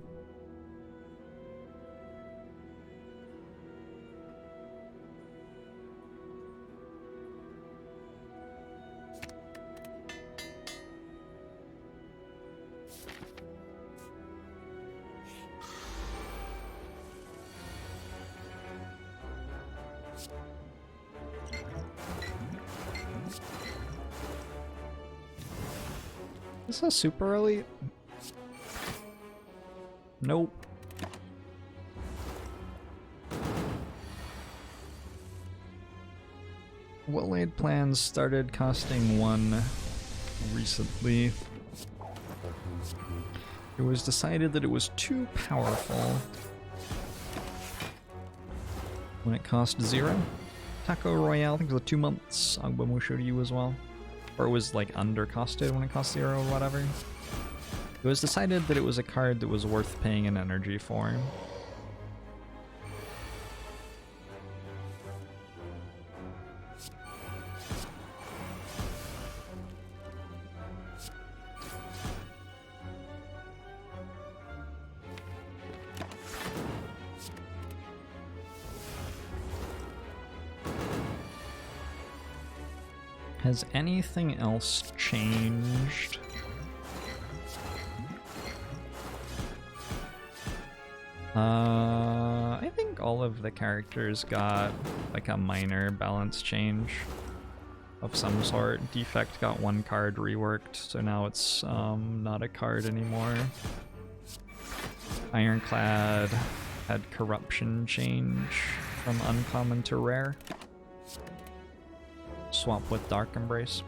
Is this a super elite? Nope. Well-laid plans started costing 1 recently. It was decided that it was too powerful when it cost 0. Taco Royale, I think it was 2 months. Agbomo showed you as well. Or it was like undercosted when it cost 0 or whatever. It was decided that it was a card that was worth paying an energy for. Has anything else changed? I think all of the characters got like a minor balance change of some sort. Defect got 1 card reworked, so now it's not a card anymore. Ironclad had corruption change from uncommon to rare. Swap with Dark Embrace.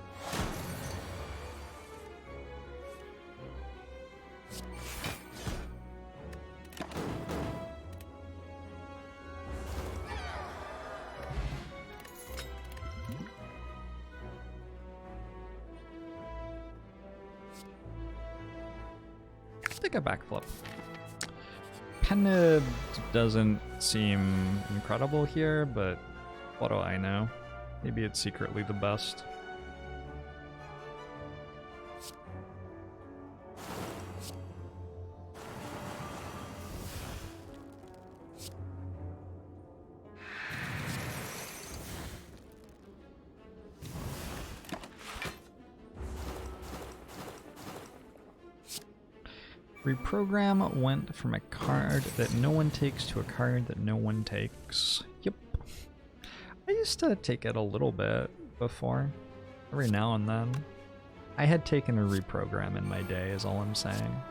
Take a backflip. Penid doesn't seem incredible here, but what do I know? Maybe it's secretly the best. Reprogram went from a card that no one takes to a card that no one takes. Yep. I used to take it a little bit before, every now and then. I had taken a reprogram in my day, is all I'm saying.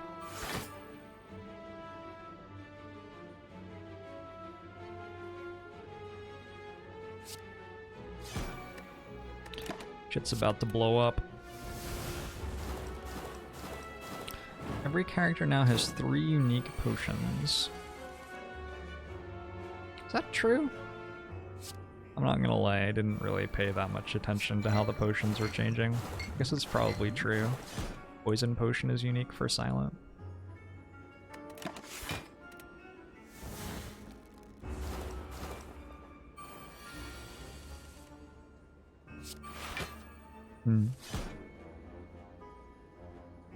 Shit's about to blow up. Every character now has 3 unique potions. Is that true? I'm not gonna lie, I didn't really pay that much attention to how the potions were changing. I guess it's probably true. Poison potion is unique for Silent.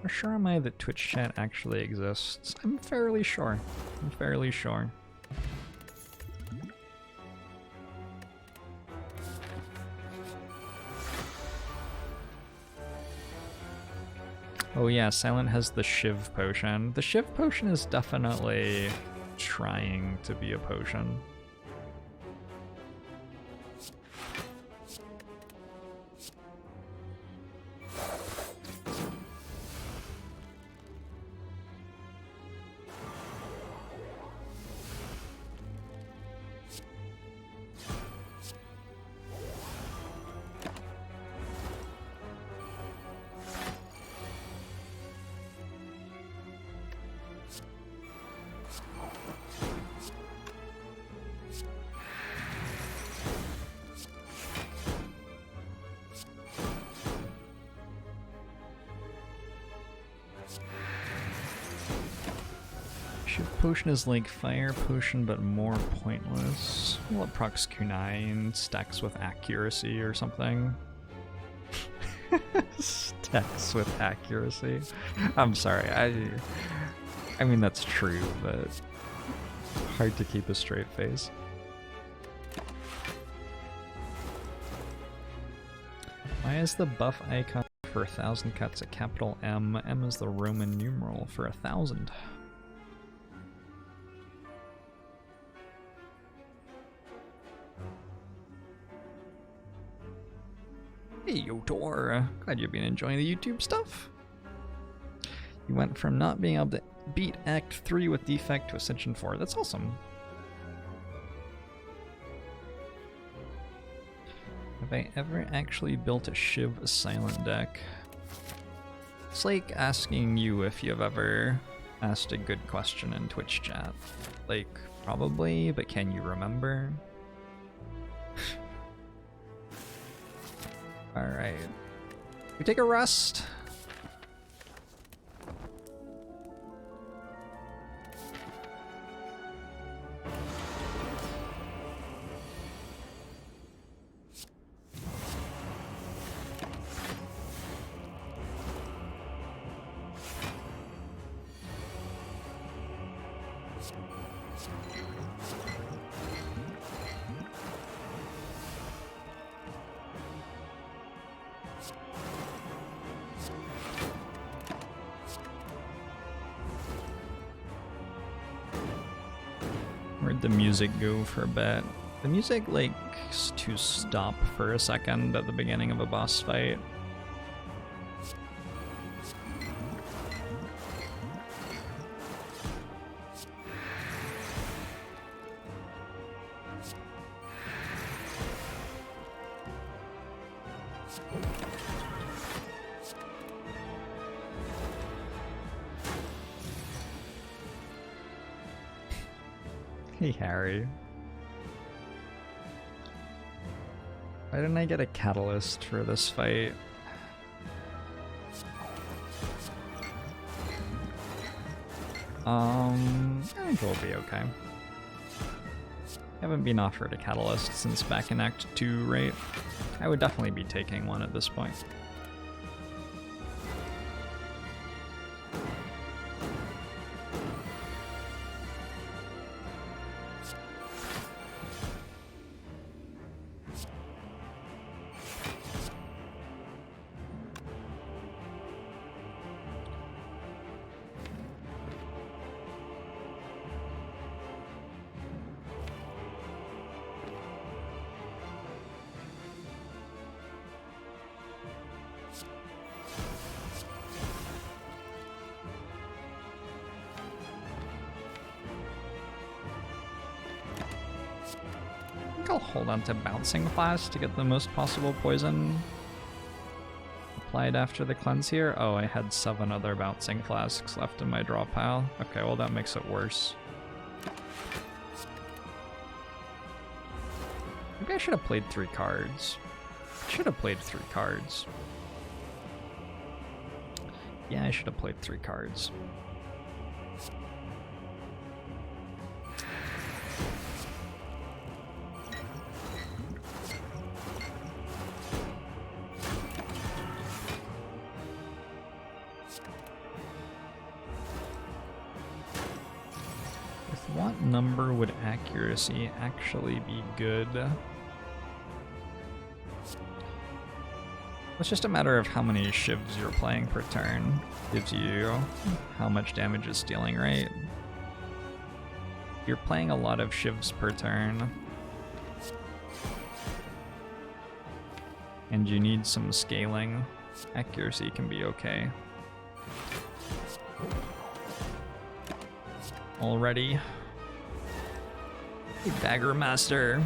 How sure am I that Twitch chat actually exists? I'm fairly sure. I'm fairly sure. Oh yeah, Silent has the Shiv potion. The Shiv potion is definitely trying to be a potion. Shift potion is like fire potion, but more pointless. Well, it procs kunai and stacks with accuracy or something. Stacks with accuracy. I'm sorry. I mean that's true, but hard to keep a straight face. Why is the buff icon for 1,000 cuts a capital M? M is the Roman numeral for 1,000. Hey Yotor, glad you've been enjoying the YouTube stuff. You went from not being able to beat Act 3 with defect to Ascension 4. That's awesome. Have I ever actually built a Shiv silent deck? It's like asking you if you've ever asked a good question in Twitch chat. Like, probably, but can you remember? Alright. We take a rest. Where'd the music go for a bit? The music likes to stop for a second at the beginning of a boss fight. Hey Harry. Why didn't I get a catalyst for this fight? I think we'll be okay. Haven't been offered a catalyst since back in Act 2, right? I would definitely be taking one at this point. I'll hold on to Bouncing Flask to get the most possible poison applied after the cleanse here. Oh, I had 7 other Bouncing Flasks left in my draw pile. Okay, well that makes it worse. Maybe I should have played 3 cards. Should have played 3 cards. Yeah, I should have played 3 cards. What number would accuracy actually be good? It's just a matter of how many shivs you're playing per turn. Gives you how much damage is dealing, right? If you're playing a lot of shivs per turn, and you need some scaling, accuracy can be okay. Already. Hey, Bagger Master.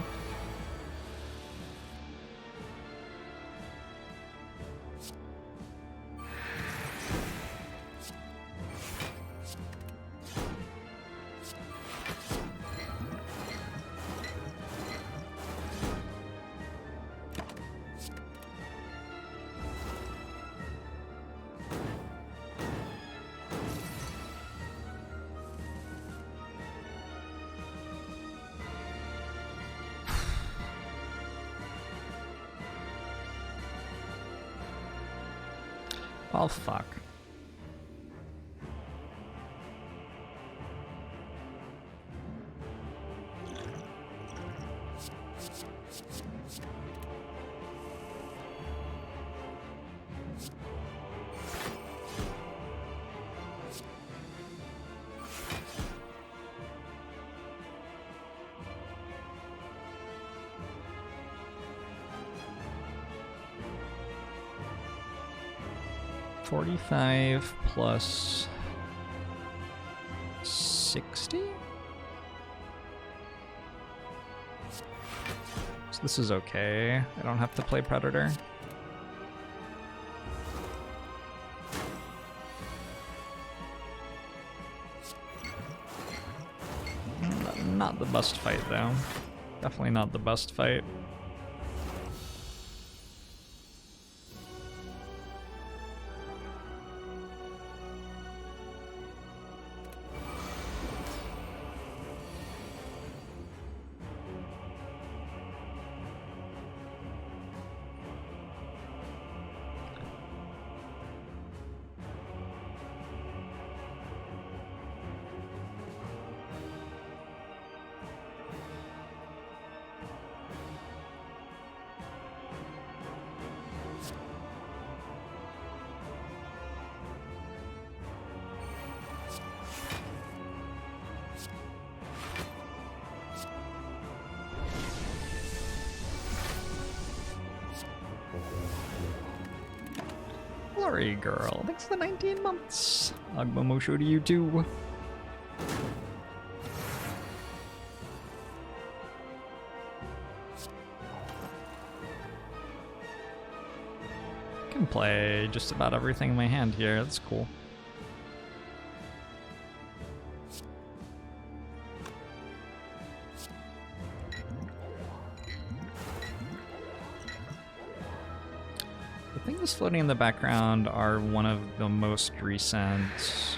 Oh, fuck. $45 plus 60? So this is okay. I don't have to play Predator. Not the best fight though. Definitely not the best fight. Glory girl, thanks for the 19 months. Agba Mosho to you too. I can play just about everything in my hand here, that's cool. Things floating in the background are one of the most recent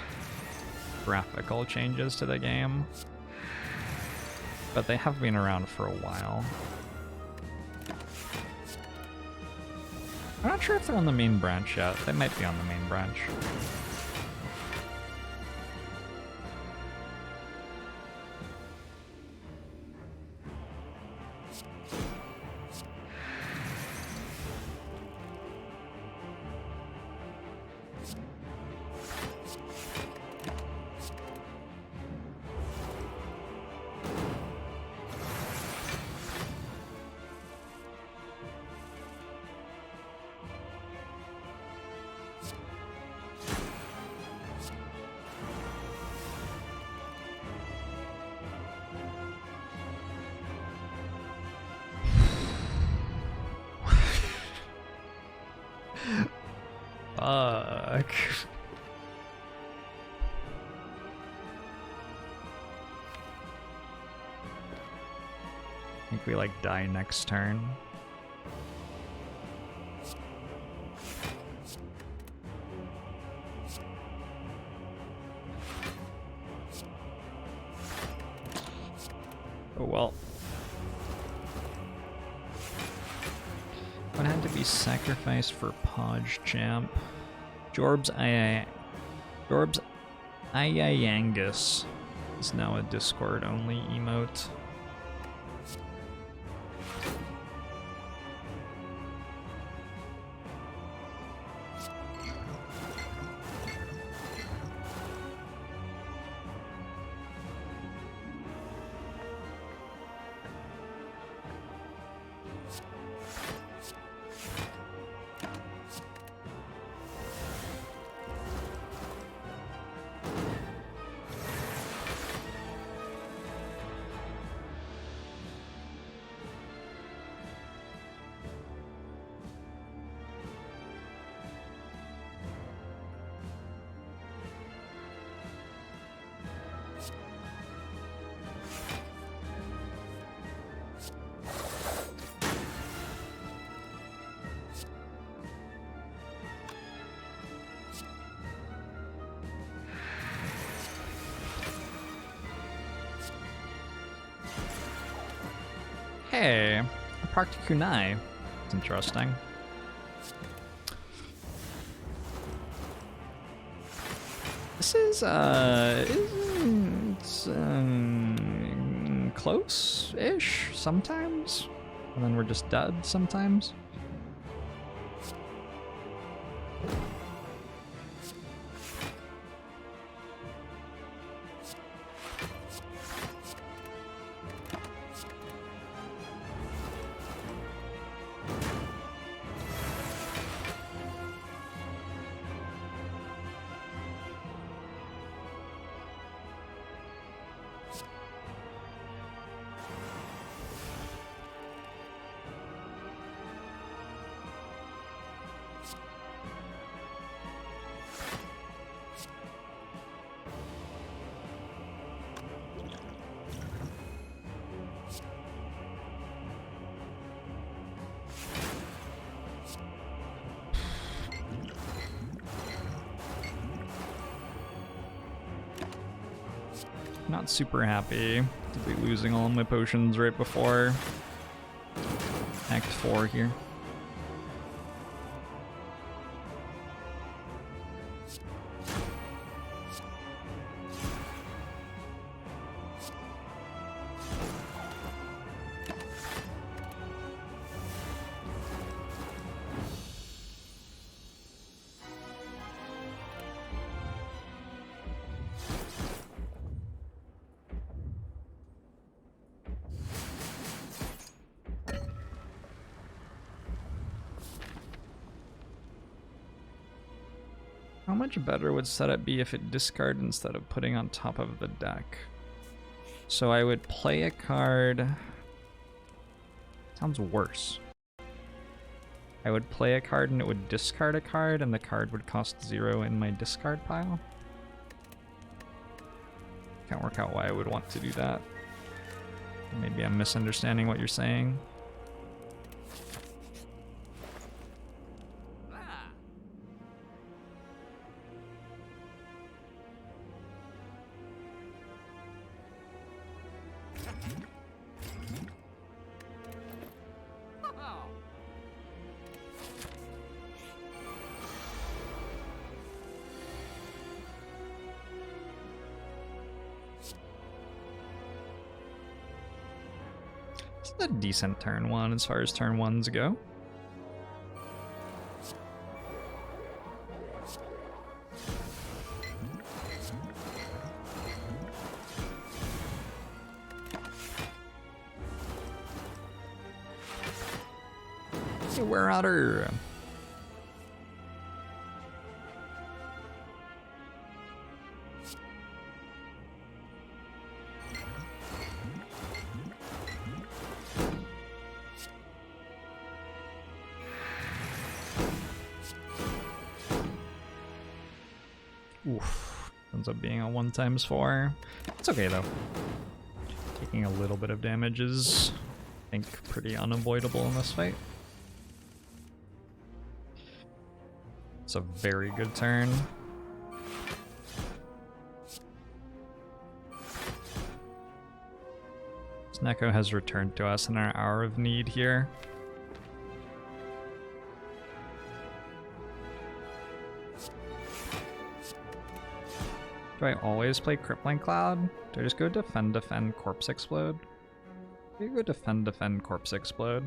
graphical changes to the game, but they have been around for a while. I'm not sure if they're on the main branch yet. They might be on the main branch. Fuck. I think we like die next turn. Oh well. What had to be sacrificed for Podge Champ? Jorbs Ayayangus is now a Discord only emote. Hey, a parked kunai. It's interesting. This is it's close-ish sometimes, and then we're just dead sometimes. Not super happy to be losing all my potions right before Act 4 here. How much better would setup be if it discarded instead of putting on top of the deck? So I would play a card. Sounds worse. I would play a card and it would discard a card and the card would cost 0 in my discard pile. Can't work out why I would want to do that. Maybe I'm misunderstanding what you're saying. It's a decent turn one as far as turn ones go. Hey, we're outer. Oof. Ends up being a 1x4. It's okay though. Taking a little bit of damage is, I think, pretty unavoidable in this fight. It's a very good turn. Sneko has returned to us in our hour of need here. Do I always play Crippling Cloud? Do I just go defend, corpse explode? Do you go defend, corpse explode?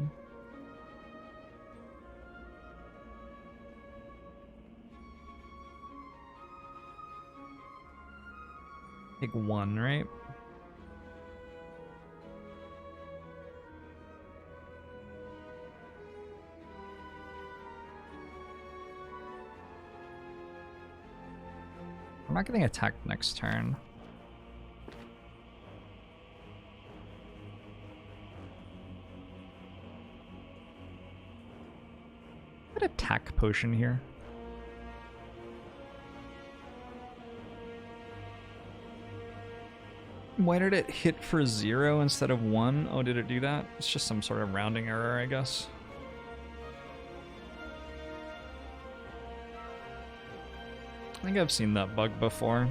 Take 1, right? I'm not getting attacked next turn. What attack potion here? Why did it hit for 0 instead of 1? Oh, did it do that? It's just some sort of rounding error, I guess. I think I've seen that bug before.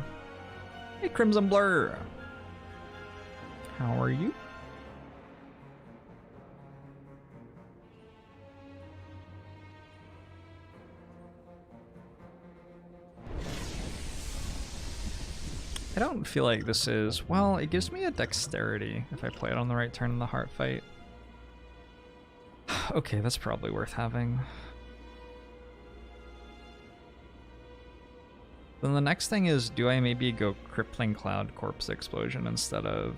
Hey, Crimson Blur! How are you? I don't feel like this is... Well, it gives me a dexterity if I play it on the right turn in the heart fight. Okay, that's probably worth having. Then the next thing is, do I maybe go Crippling Cloud, Corpse Explosion instead of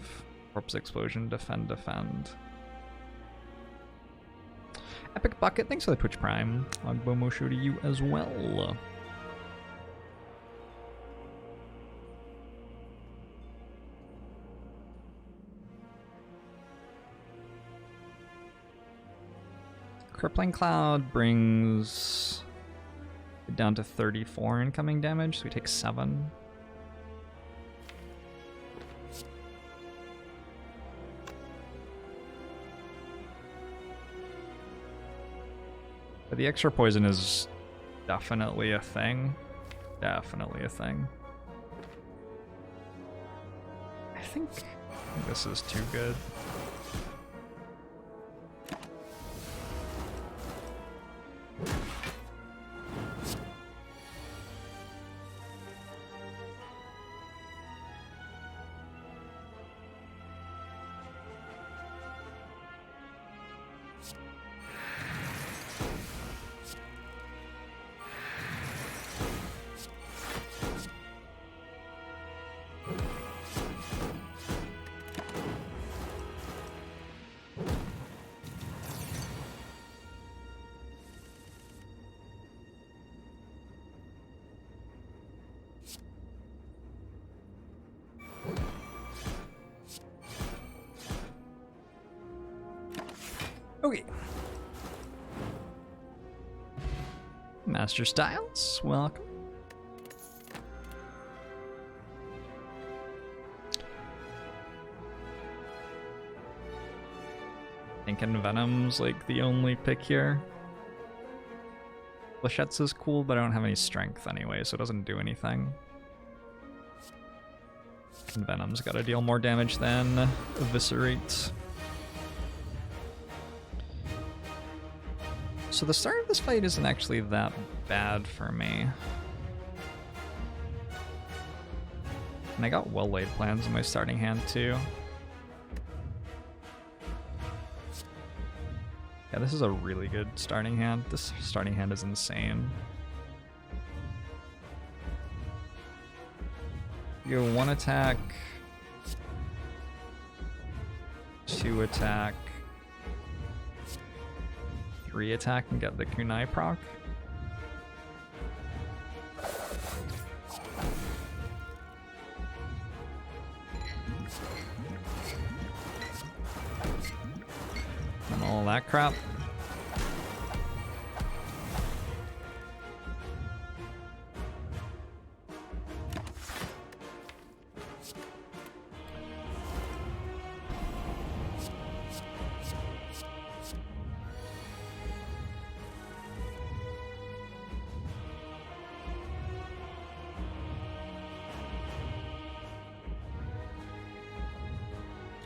Corpse Explosion, Defend, Defend? Epic Bucket, thanks for the Twitch Prime. Logbomosho to you as well. Crippling Cloud brings it down to 34 incoming damage, so we take 7. But the extra poison is definitely a thing. Definitely a thing. I think this is too good. Okay. Master Styles, welcome. Thinking Venom's like the only pick here. Flechette's is cool, but I don't have any strength anyway, so it doesn't do anything. And Venom's gotta deal more damage than Eviscerate. So the start of this fight isn't actually that bad for me. And I got well-laid plans in my starting hand too. Yeah, this is a really good starting hand. This starting hand is insane. You go 1 attack, 2 attack, 3 attack and get the kunai proc. And all that crap.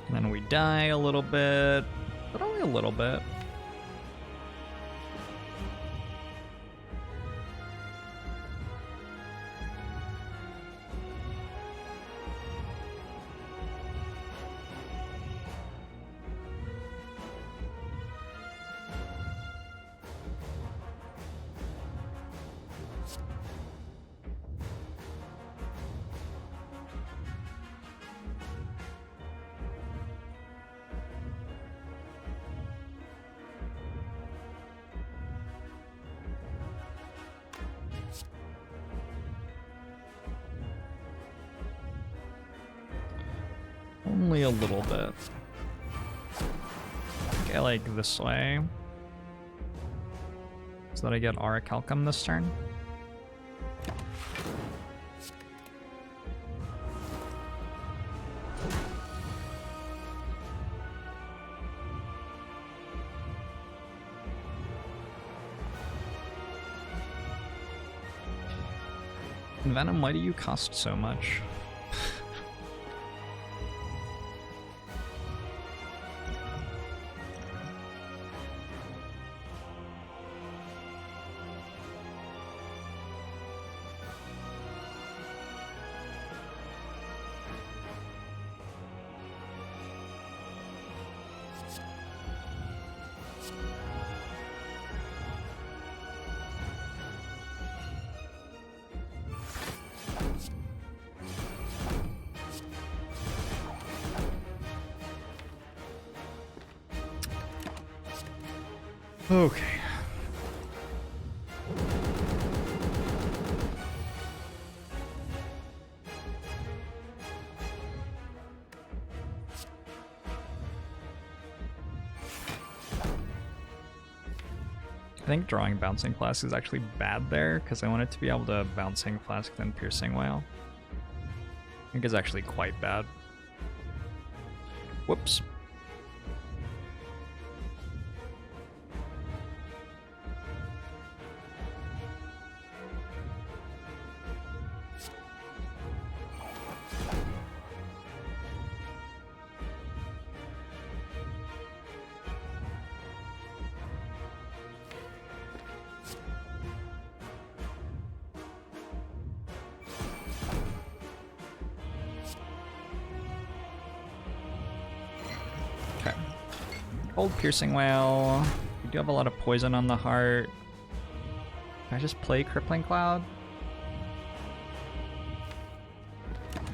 And then we die a little bit, but only a little bit. Only a little bit. Okay, like this way. So that I get Auricalcum this turn. And Venom, why do you cost so much? Okay. I think drawing Bouncing Flask is actually bad there, because I want it to be able to Bouncing Flask then Piercing Whale. I think it's actually quite bad. Whoops. Old Piercing Whale. We do have a lot of poison on the heart. Can I just play Crippling Cloud?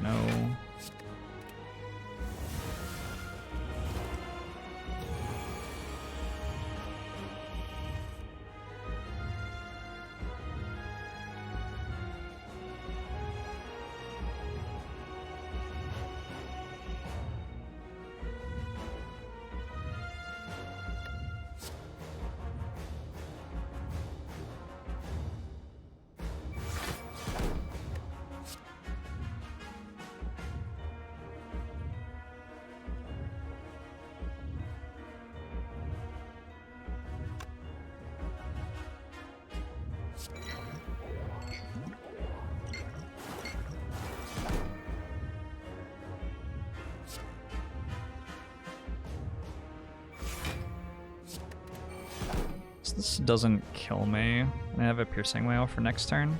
No. This doesn't kill me. I have a Piercing Whale for next turn.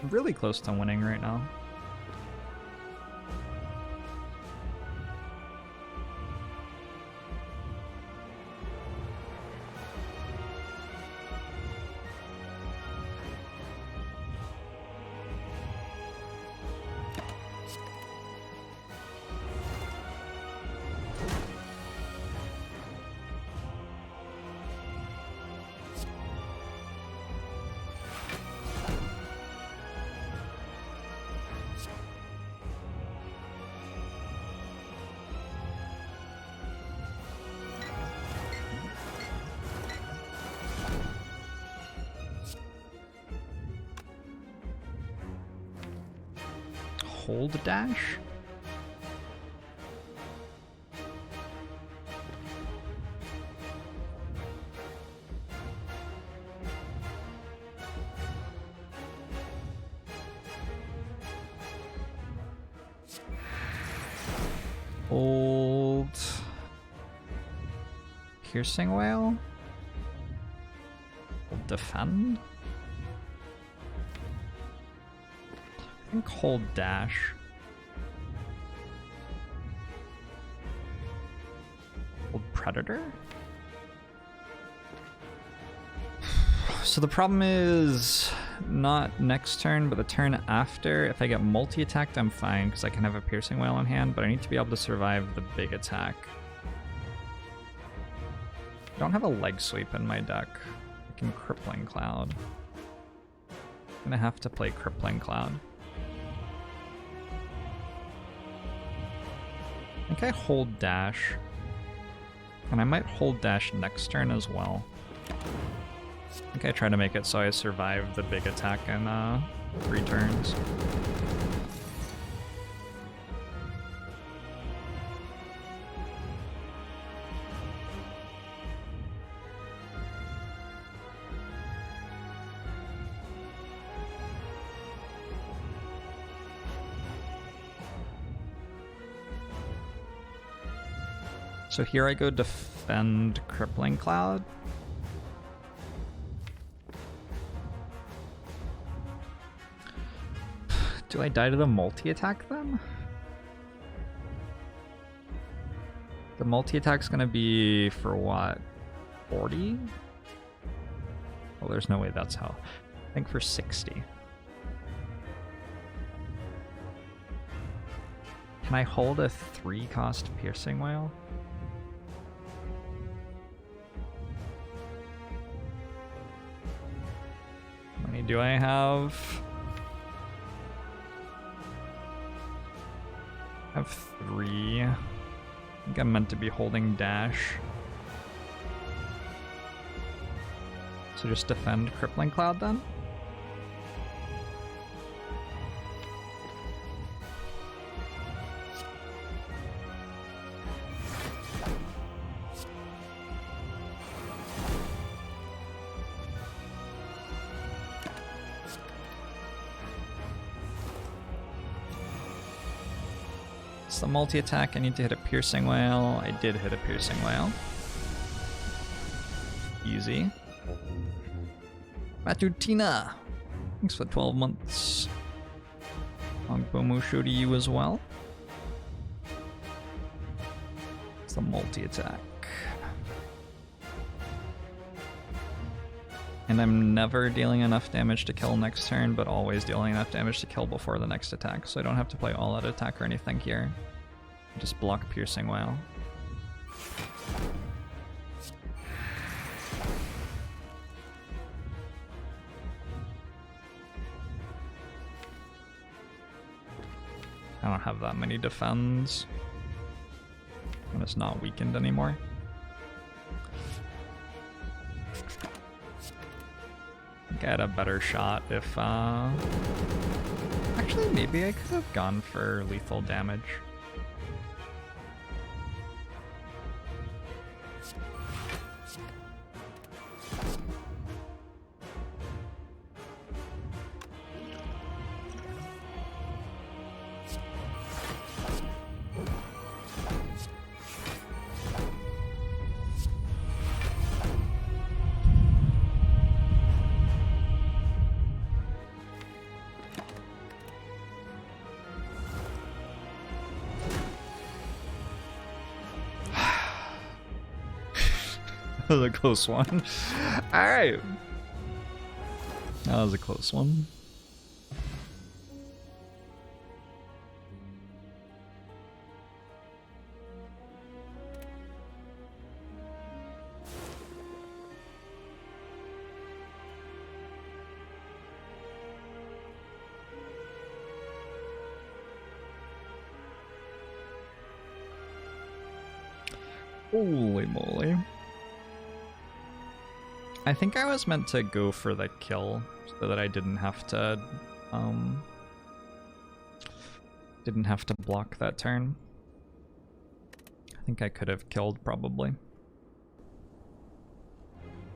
I'm really close to winning right now. Hold dash? Hold Piercing Whale? Hold defend? I think hold dash. Hold predator? So the problem is not next turn, but the turn after. If I get multi-attacked, I'm fine because I can have a Piercing Whale in hand, but I need to be able to survive the big attack. I don't have a leg sweep in my deck. I can Crippling Cloud. I'm gonna have to play Crippling Cloud. I think I hold dash, and I might hold dash next turn as well. I think I try to make it so I survive the big attack in 3 turns. So here I go defend Crippling Cloud. Do I die to the multi-attack then? The multi-attack's gonna be for what? 40? Well, there's no way that's how. I think for 60. Can I hold a 3-cost Piercing Whale? do I have? I have 3. I think I'm meant to be holding dash. So just defend Crippling Cloud then? The multi-attack, I need to hit a Piercing Whale. I did hit a Piercing Whale. Easy. Matutina! Thanks for 12 months. Longbow Musho to you as well. It's the multi-attack. And I'm never dealing enough damage to kill next turn, but always dealing enough damage to kill before the next attack, so I don't have to play all-out attack or anything here. Just block Piercing Whale. I don't have that many defends. And it's not weakened anymore. I think I had a better shot if, actually, maybe I could have gone for lethal damage. That was a close one. Alright. That was a close one. Holy moly. I think I was meant to go for the kill so that I didn't have to block that turn. I think I could have killed probably.